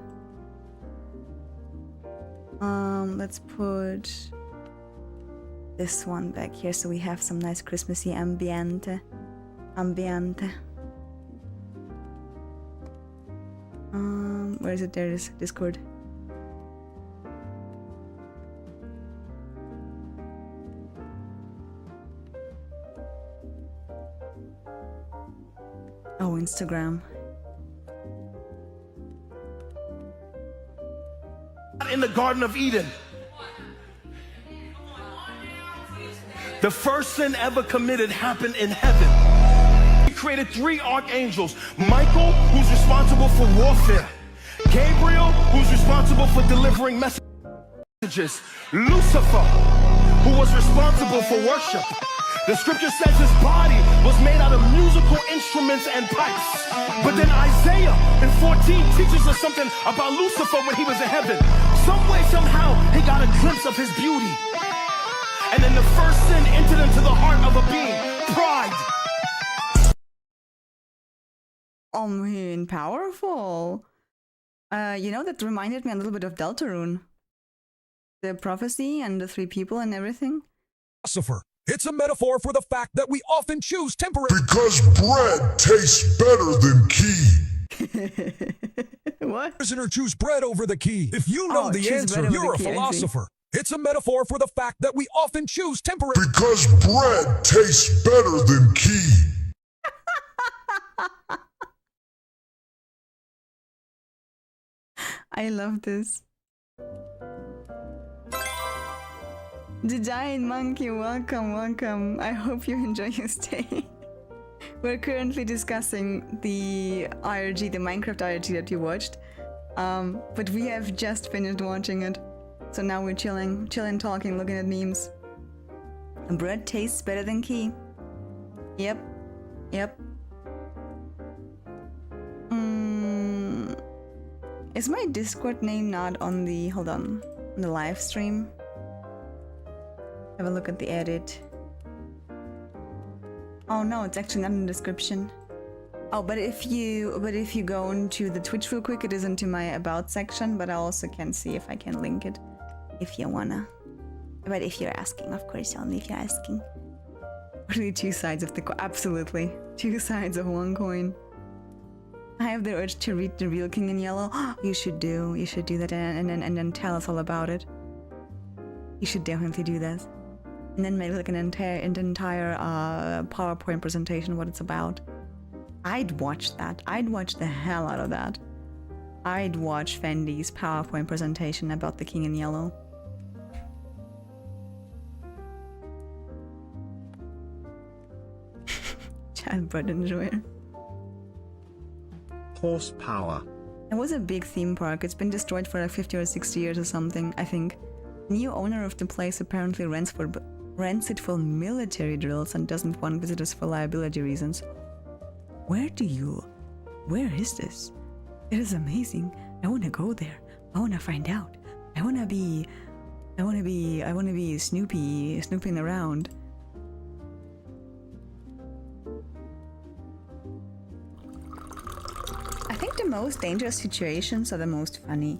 Speaker 1: Let's put this one back here so we have some nice Christmassy ambiente. Where is it? There it is. Discord. Oh, Instagram.
Speaker 5: In the Garden of Eden, the first sin ever committed happened in heaven. He created 3 archangels: Michael, who's responsible for warfare; Gabriel, who's responsible for delivering messages; Lucifer, who was responsible for worship. The scripture says his body was made out of musical instruments and pipes. But then Isaiah in 14 teaches us something about Lucifer when he was in heaven. Some way, somehow, he got a glimpse of his beauty. And then the first sin entered into the heart of a being: pride.
Speaker 1: Oh man, powerful. You know, that reminded me a little bit of Deltarune. The prophecy and the 3 people and everything.
Speaker 6: Lucifer. It's a metaphor for the fact that we often choose temporary.
Speaker 7: Because bread tastes better than key.
Speaker 1: What?
Speaker 6: Prisoner choose bread over the key. If you know the
Speaker 1: choose bread
Speaker 6: answer,
Speaker 1: over
Speaker 6: you're a
Speaker 1: the key,
Speaker 6: philosopher. It's a metaphor for the fact that we often choose temporary.
Speaker 7: Because bread tastes better than key.
Speaker 1: I love this. The giant monkey, welcome, welcome. I hope you enjoy your stay. We're currently discussing the IRG, the Minecraft IRG that you watched. But we have just finished watching it. So now we're chilling, talking, looking at memes. Bread tastes better than key. Yep. Is my Discord name not on the, hold on the live stream? Have a look at the edit. Oh no, it's actually not in the description. Oh, but if you go into the Twitch real quick, it is into my about section, but I also can see if I can link it if you wanna. But if you're asking, of course, only if you're asking. Really 2 sides of the coin. Absolutely. 2 sides of one coin. I have the urge to read The Real King in Yellow. You should do that and then tell us all about it. You should definitely do that. And then make like an entire PowerPoint presentation what it's about. I'd watch that. I'd watch the hell out of that. I'd watch Fendi's PowerPoint presentation about the King in Yellow. Child bread enjoyer.
Speaker 8: Horsepower.
Speaker 1: It was a big theme park. It's been destroyed for like 50 or 60 years or something, I think. The new owner of the place apparently rents it for military drills and doesn't want visitors for liability reasons. Where is this? It is amazing. I want to go there. I want to find out. I want to be snooping around. I think the most dangerous situations are the most funny.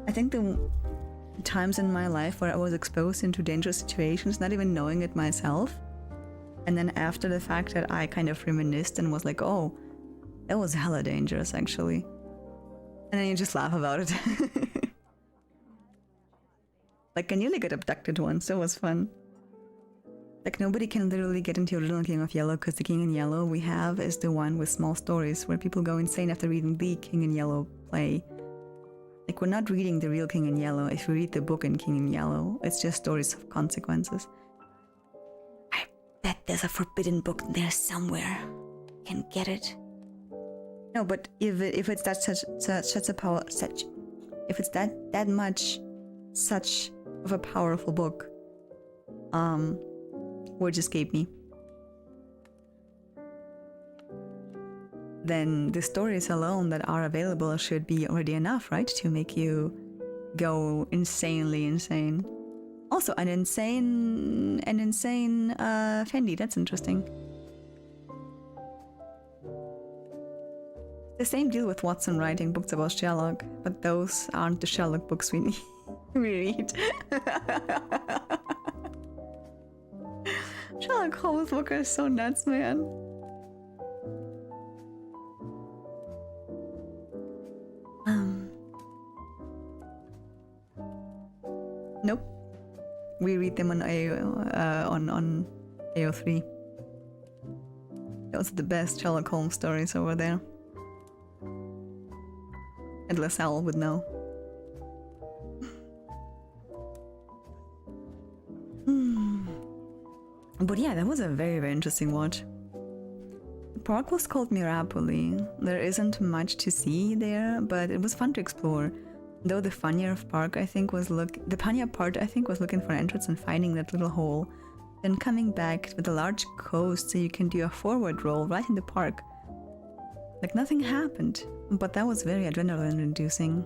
Speaker 1: I think the times in my life where I was exposed into dangerous situations, not even knowing it myself, and then after the fact that I kind of reminisced and was like, oh, that was hella dangerous actually. And then you just laugh about it. Like I nearly got abducted once, that was fun. Like nobody can literally get into Original King of Yellow because the King in Yellow we have is the one with small stories where people go insane after reading the King in Yellow play. Like we're not reading The Real King in Yellow. If we read the book in King in Yellow, it's just stories of consequences. I bet there's a forbidden book there somewhere. Can get it. No, but if it's that such if it's that much such of a powerful book, words escape me, then the stories alone that are available should be already enough, right, to make you go insanely insane. Also, an insane Fendi. That's interesting. The same deal with Watson writing books about Sherlock, but those aren't the Sherlock books we read. Sherlock Holmes books are so nuts, man. Nope. We read them on AO3. Those are the best Sherlock Holmes stories over there. And LaSalle would know. But yeah, that was a very, very interesting watch. The park was called Mirapoli. There isn't much to see there, but it was fun to explore. Though the funnier part I think was looking for an entrance and finding that little hole, then coming back with a large coast so you can do a forward roll right in the park. Like nothing happened, but that was very adrenaline-inducing.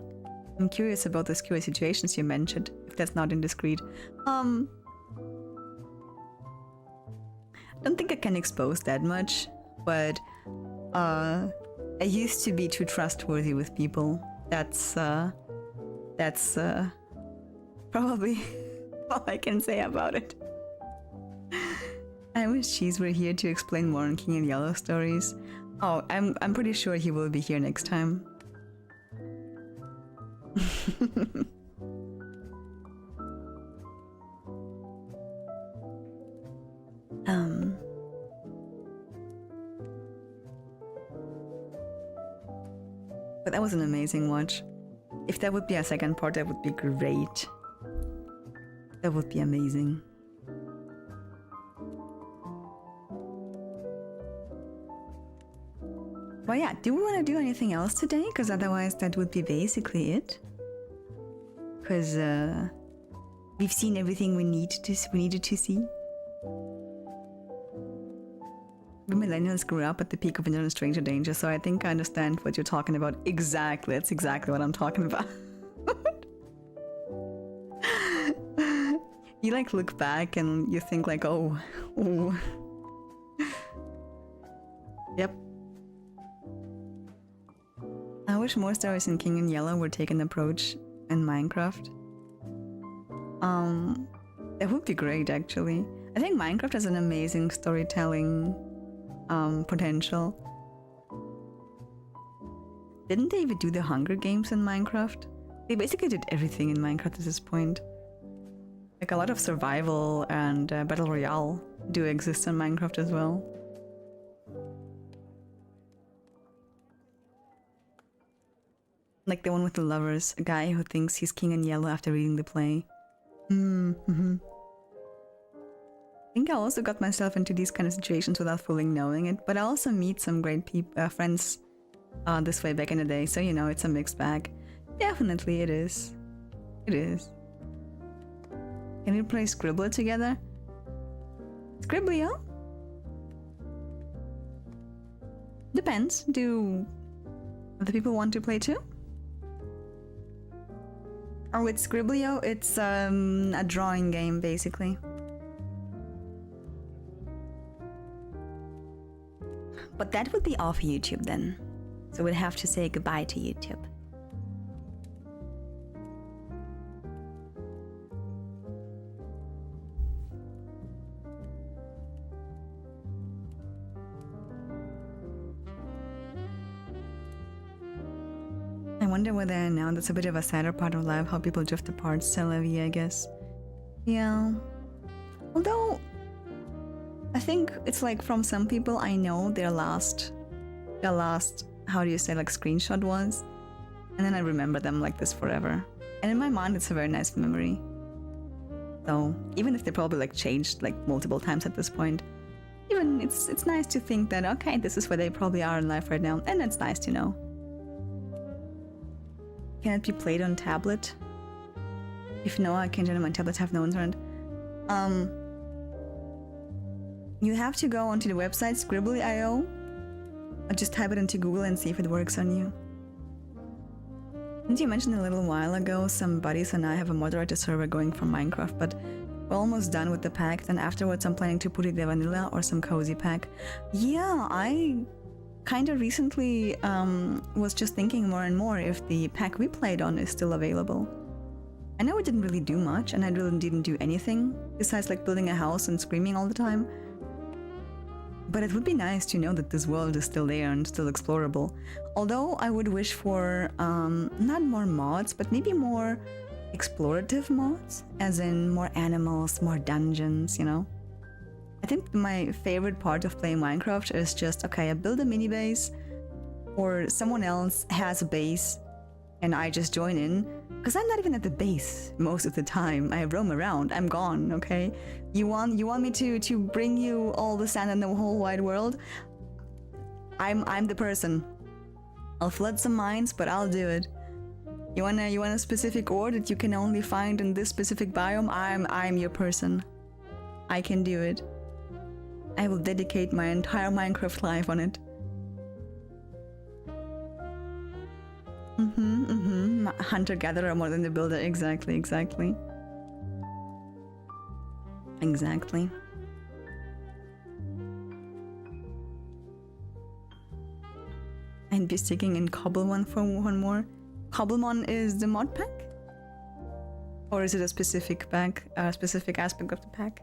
Speaker 1: I'm curious about the scary situations you mentioned, if that's not indiscreet. I don't think I can expose that much, but I used to be too trustworthy with people. That's probably all I can say about it. I wish Cheese were here to explain more on King in Yellow stories. Oh, I'm pretty sure he will be here next time. But that was an amazing watch. If there would be a second part, that would be great. That would be amazing. But yeah, do we want to do anything else today? Because otherwise that would be basically it. Because we've seen everything we needed to see. The millennials grew up at the peak of vanilla and stranger danger, so I think I understand what you're talking about. Exactly, that's exactly what I'm talking about. You like look back and you think like, oh. Yep. I wish more stories in King in Yellow were taken approach in Minecraft. That would be great, actually. I think Minecraft has an amazing storytelling potential. Didn't they even do the Hunger Games in Minecraft? They basically did everything in Minecraft at this point. Like a lot of survival and battle royale do exist in Minecraft as well. Like the one with the lovers, a guy who thinks he's King in Yellow after reading the play. I think I also got myself into these kind of situations without fully knowing it, but I also meet some great friends this way back in the day, so you know, it's a mixed bag. Definitely it is. It is. Can we play Scribbler together? Scribblio? Depends. Do other people want to play too? Or with Scribblio, it's a drawing game, basically. But that would be off YouTube then. So we'd have to say goodbye to YouTube. I wonder whether now that's a bit of a sadder part of life, how people drift apart, c'est la vie, I guess. Yeah. Although, I think it's like from some people I know their last, how do you say, like screenshot was, and then I remember them like this forever. And in my mind, it's a very nice memory. So even if they probably like changed like multiple times at this point, even it's nice to think that okay, this is where they probably are in life right now, and it's nice to know. Can it be played on tablet? If no, I can join on my tablet, have no internet. You have to go onto the website Scribbly.io, or just type it into Google and see if it works on you. Didn't you mention a little while ago some buddies and I have a moderator server going for Minecraft, but we're almost done with the pack, then afterwards I'm planning to put it in vanilla or some cozy pack. Yeah, I kind of recently was just thinking more and more if the pack we played on is still available. I know it didn't really do much, and I really didn't do anything besides like building a house and screaming all the time. But it would be nice to know that this world is still there and still explorable. Although I would wish for not more mods, but maybe more explorative mods, as in more animals, more dungeons, you know? I think my favorite part of playing Minecraft is just, okay, I build a mini base, or someone else has a base, and I just join in, because I'm not even at the base most of the time. I roam around, I'm gone, okay? You want me to bring you all the sand in the whole wide world? I'm the person. I'll flood some mines, but I'll do it. You want a specific ore that you can only find in this specific biome? I'm your person. I can do it. I will dedicate my entire Minecraft life on it. Hunter-gatherer more than the builder. Exactly. Exactly. I'd be sticking in Cobblemon for one more. Cobblemon is the mod pack? Or is it a specific pack, a specific aspect of the pack?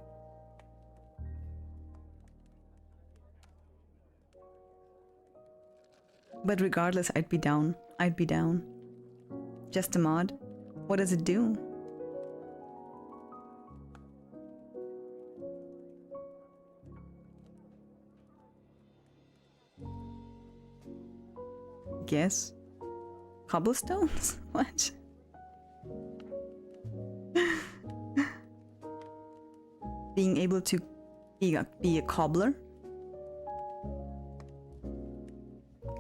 Speaker 1: But regardless, I'd be down. Just a mod. What does it do? Guess? Cobblestones? What? Being able to be a cobbler?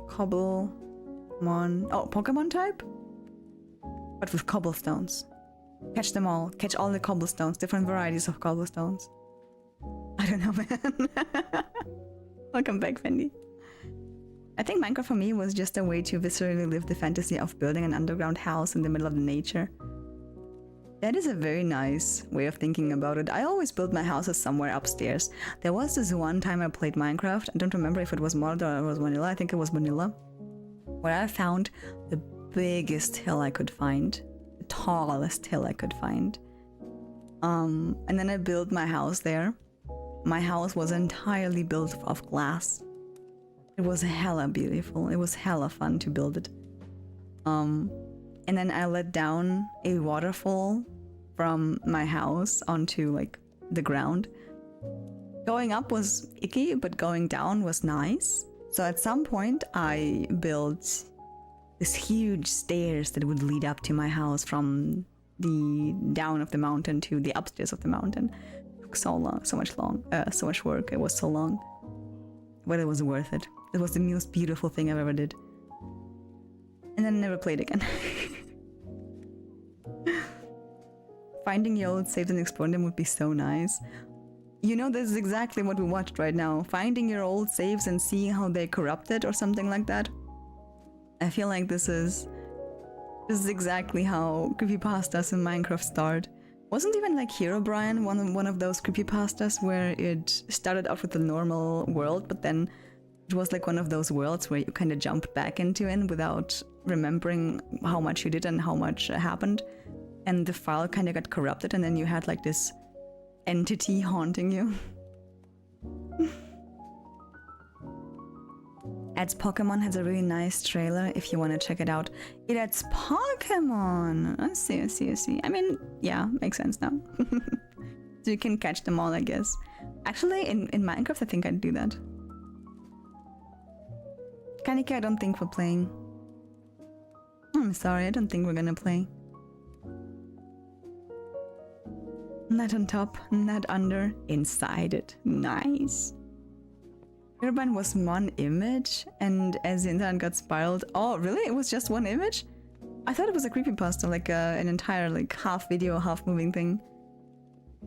Speaker 1: Cobblemon. Oh, Pokemon type? But with cobblestones. Catch them all. Catch all the cobblestones. Different varieties of cobblestones. I don't know, man. Welcome back, Fendi. I think Minecraft for me was just a way to viscerally live the fantasy of building an underground house in the middle of the nature. That is a very nice way of thinking about it. I always built my houses somewhere upstairs. There was this one time I played Minecraft. I don't remember if it was modded or it was vanilla. I think it was vanilla. Where I found the biggest hill I could find. The tallest hill I could find. And then I built my house there. My house was entirely built of glass. It was hella beautiful. It was hella fun to build it. And then I let down a waterfall from my house onto like the ground. Going up was icky, but going down was nice. So at some point I built this huge stairs that would lead up to my house from the down of the mountain to the upstairs of the mountain. It took so long, so much work. It was so long, but it was worth it. It was the most beautiful thing I've ever did. And then I never played again. Finding your old saves and exploring them would be so nice. You know, this is exactly what we watched right now. Finding your old saves and seeing how they're corrupted or something like that. I feel like this is exactly how creepypastas in Minecraft start. Wasn't even like Herobrine one of those creepypastas where it started off with a normal world, but then it was like one of those worlds where you kind of jumped back into it without remembering how much you did and how much happened. And the file kind of got corrupted, and then you had like this entity haunting you. Adds Pokemon has a really nice trailer if you want to check it out. It adds Pokemon! I see. I mean, yeah, makes sense now. So you can catch them all, I guess. Actually, in Minecraft, I think I'd do that. Kaneki, I don't think we're playing. I'm sorry, I don't think we're gonna play. Not on top, not under, inside it. Nice. Herobrine was one image, and as the internet got spiraled... Oh, really? It was just one image? I thought it was a creepypasta, like an entire like half video, half moving thing.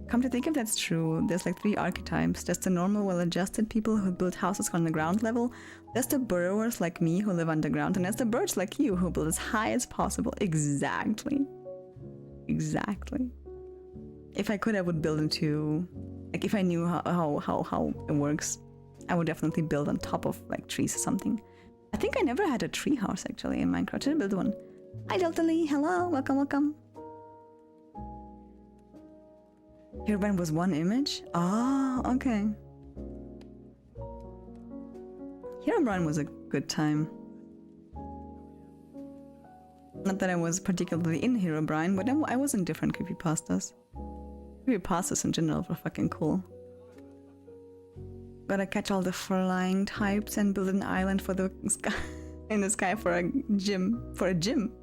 Speaker 1: Come to think of that's true. There's like 3 archetypes. There's the normal, well-adjusted people who build houses on the ground level. There's the burrowers like me who live underground, and there's the birds like you who build as high as possible. Exactly. Exactly. If I could, I would build into, like, if I knew how it works, I would definitely build on top of like trees or something. I think I never had a tree house actually in Minecraft. Did I build one? Hi Delta Lee, hello, welcome, welcome. Herobrine was 1 image? Ah, okay. Herobrine was a good time. Not that I was particularly in Herobrine, but I was in different creepypastas. Creepypastas in general were fucking cool. Gotta catch all the flying types and build an island for the sky in the sky for a gym. For a gym?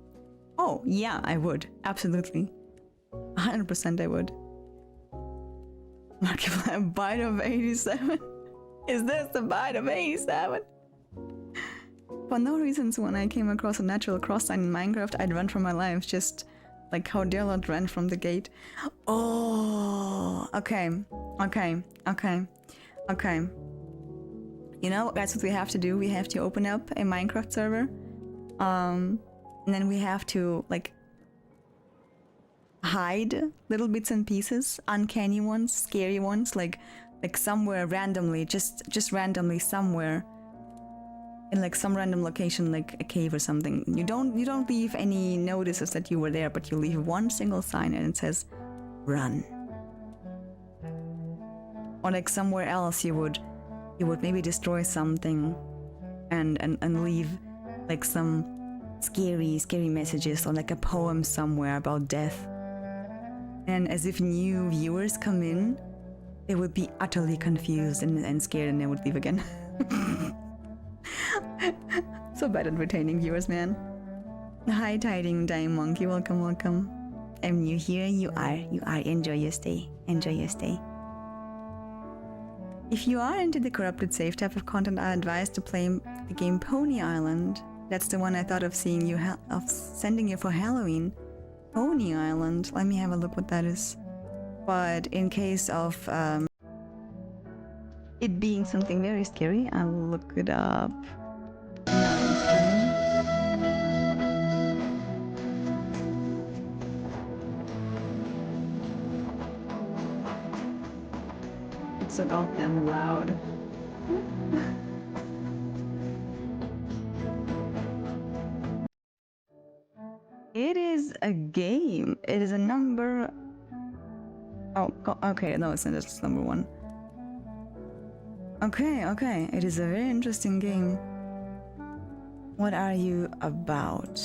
Speaker 1: Oh, yeah, I would. Absolutely. 100% I would. Markiplier, bite of 87? Is this the bite of 87? For no reasons, when I came across a natural cross sign in Minecraft, I'd run for my life, just like how Dearlord ran from the gate. Oh, okay. You know, that's what we have to do. We have to open up a Minecraft server. And then we have to, like, hide little bits and pieces, uncanny ones, scary ones, like somewhere randomly, just randomly somewhere in like some random location, like a cave or something. You don't leave any notices that you were there, but you leave one single sign and it says run. Or like somewhere else you would maybe destroy something and leave like some scary messages or like a poem somewhere about death. And as if new viewers come in, they would be utterly confused and scared and they would leave again. So bad at retaining viewers, man. Hi, Tiding Dying Monkey, welcome, welcome. I'm new here, you are. Enjoy your stay. If you are into the corrupted save type of content, I advise to play the game Pony Island. That's the one I thought of sending you for Halloween. Pony Island. Let me have a look what that is. But in case of it being something very scary, I'll look it up. It's so goddamn loud. It is a game. It is a number. Oh, okay. No, it's not. It's number 1. Okay. It is a very interesting game. What are you about?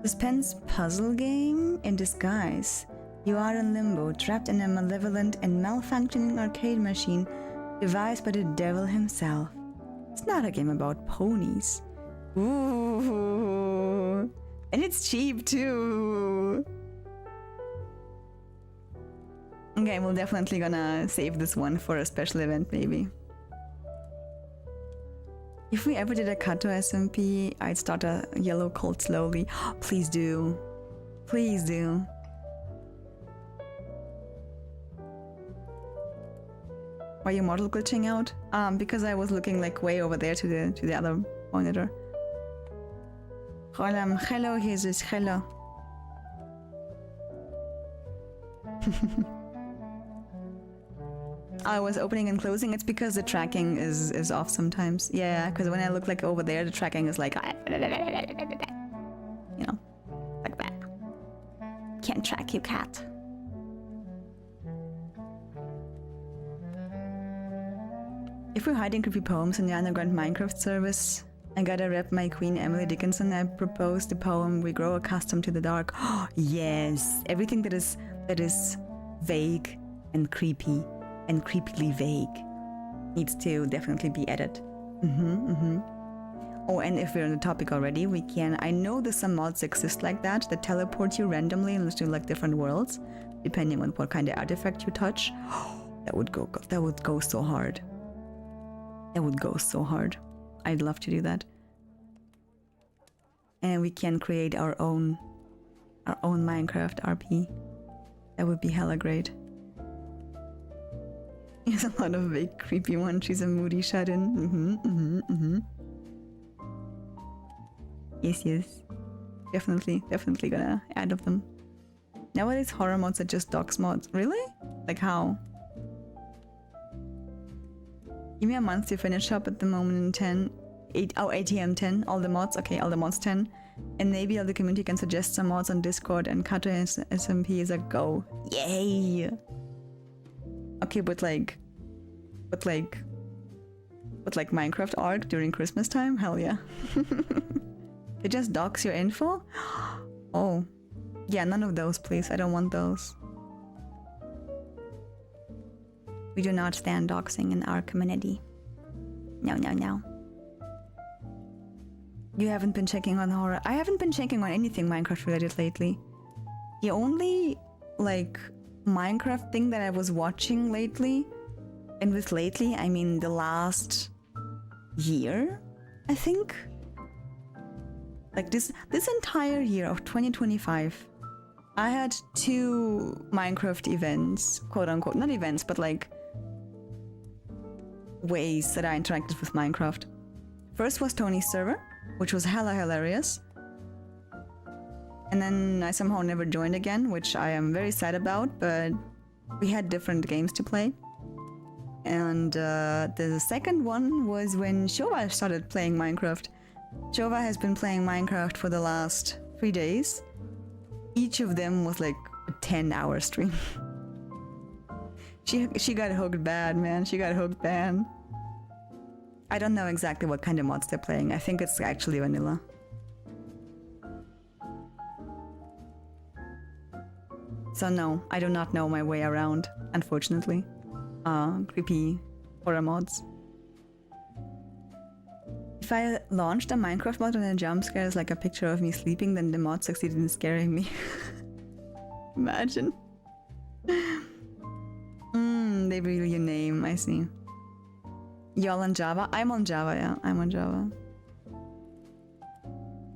Speaker 1: Suspense puzzle game in disguise. You are in limbo, trapped in a malevolent and malfunctioning arcade machine devised by the devil himself. It's not a game about ponies. Ooh. And it's cheap too. Okay, we're definitely gonna save this one for a special event maybe. If we ever did a Katto SMP, I'd start a yellow cult slowly. Please do. Please do. Why are you model glitching out? Because I was looking like way over there to the other monitor. Hello, Jesus, hello. I was opening and closing. It's because the tracking is off sometimes. Yeah, because when I look like over there, the tracking is like, you know, like that. Can't track you, cat. If we're hiding creepy poems in the underground Minecraft service, I gotta rep my queen Emily Dickinson. I proposed the poem "We Grow Accustomed to the Dark." Yes, everything that is vague and creepy and creepily vague needs to definitely be added. Oh, and if we're on the topic already, we can. I know there's some mods exist like that teleport you randomly into like different worlds, depending on what kind of artifact you touch. That would go so hard. That would go so hard. I'd love to do that. And we can create our own Minecraft RP. That would be hella great. There's a lot of big creepy ones. She's a moody shut-in. Yes. Definitely gonna add of them. Nowadays horror mods are just docs mods. Really? Like how? Give me a month to finish up at the moment in 8 ATM 10. All the mods. Okay, all the mods 10. And maybe all the community can suggest some mods on Discord, and Katto SMP is a go. Yay! Okay, but like Minecraft art during Christmas time? Hell yeah. They just dox your info? Oh. Yeah, none of those, please. I don't want those. We do not stand doxing in our community. No. You haven't been checking on horror. I haven't been checking on anything Minecraft related lately. The only, like, Minecraft thing that I was watching lately, and with lately, I mean the last year, I think? Like this entire year of 2025, I had 2 Minecraft events, quote unquote, not events, but like ways that I interacted with Minecraft. First was Tony's server, which was hella hilarious. And then I somehow never joined again, which I am very sad about, but we had different games to play. And the second one was when Shova started playing Minecraft. Shova has been playing Minecraft for the last 3 days. Each of them was like a 10-hour stream. She got hooked bad, man. She got hooked bad. I don't know exactly what kind of mods they're playing. I think it's actually vanilla. So no, I do not know my way around, unfortunately. Creepy horror mods. If I launched a Minecraft mod and a jump scare is like a picture of me sleeping, then the mod succeeded in scaring me. Imagine. They reveal your name, I see. Y'all on Java? I'm on Java, yeah. I'm on Java.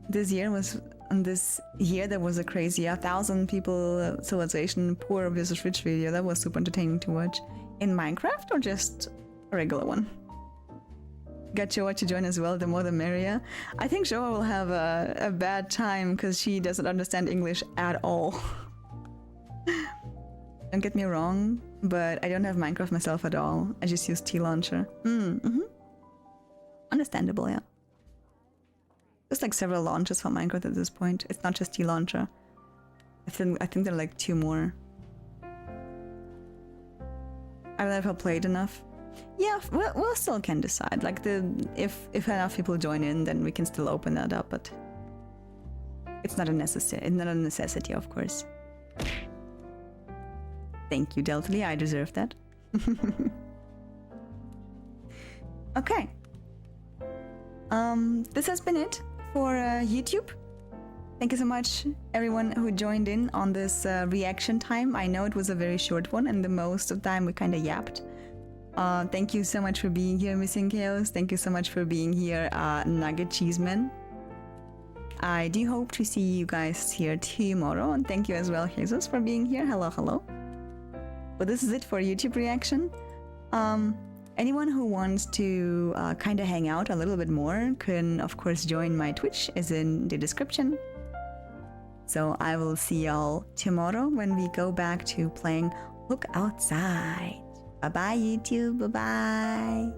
Speaker 1: This year there was a crazy 1,000 people civilization poor versus rich video. That was super entertaining to watch. In Minecraft or just a regular one? Got Showa to join as well, the more the merrier. I think Showa will have a bad time because she doesn't understand English at all. Don't get me wrong, but I don't have Minecraft myself at all. I just use T-Launcher. Understandable, yeah. There's like several launches for Minecraft at this point. It's not just T-Launcher. I think there are like 2 more. I've never played enough. Yeah, we'll still can decide. Like if enough people join in, then we can still open that up. But it's not a necessity, of course. Thank you, Deltaly. I deserve that. Okay. This has been it for YouTube. Thank you so much, everyone who joined in on this reaction time. I know it was a very short one, and the most of the time we kind of yapped. Thank you so much for being here, Missing Chaos. Thank you so much for being here, Nugget Cheeseman. I do hope to see you guys here tomorrow, and thank you as well, Jesus, for being here. Hello. But this is it for YouTube reaction. Anyone who wants to kind of hang out a little bit more can, of course, join my Twitch, is in the description. So I will see y'all tomorrow when we go back to playing Look Outside. Bye-bye, YouTube. Bye-bye.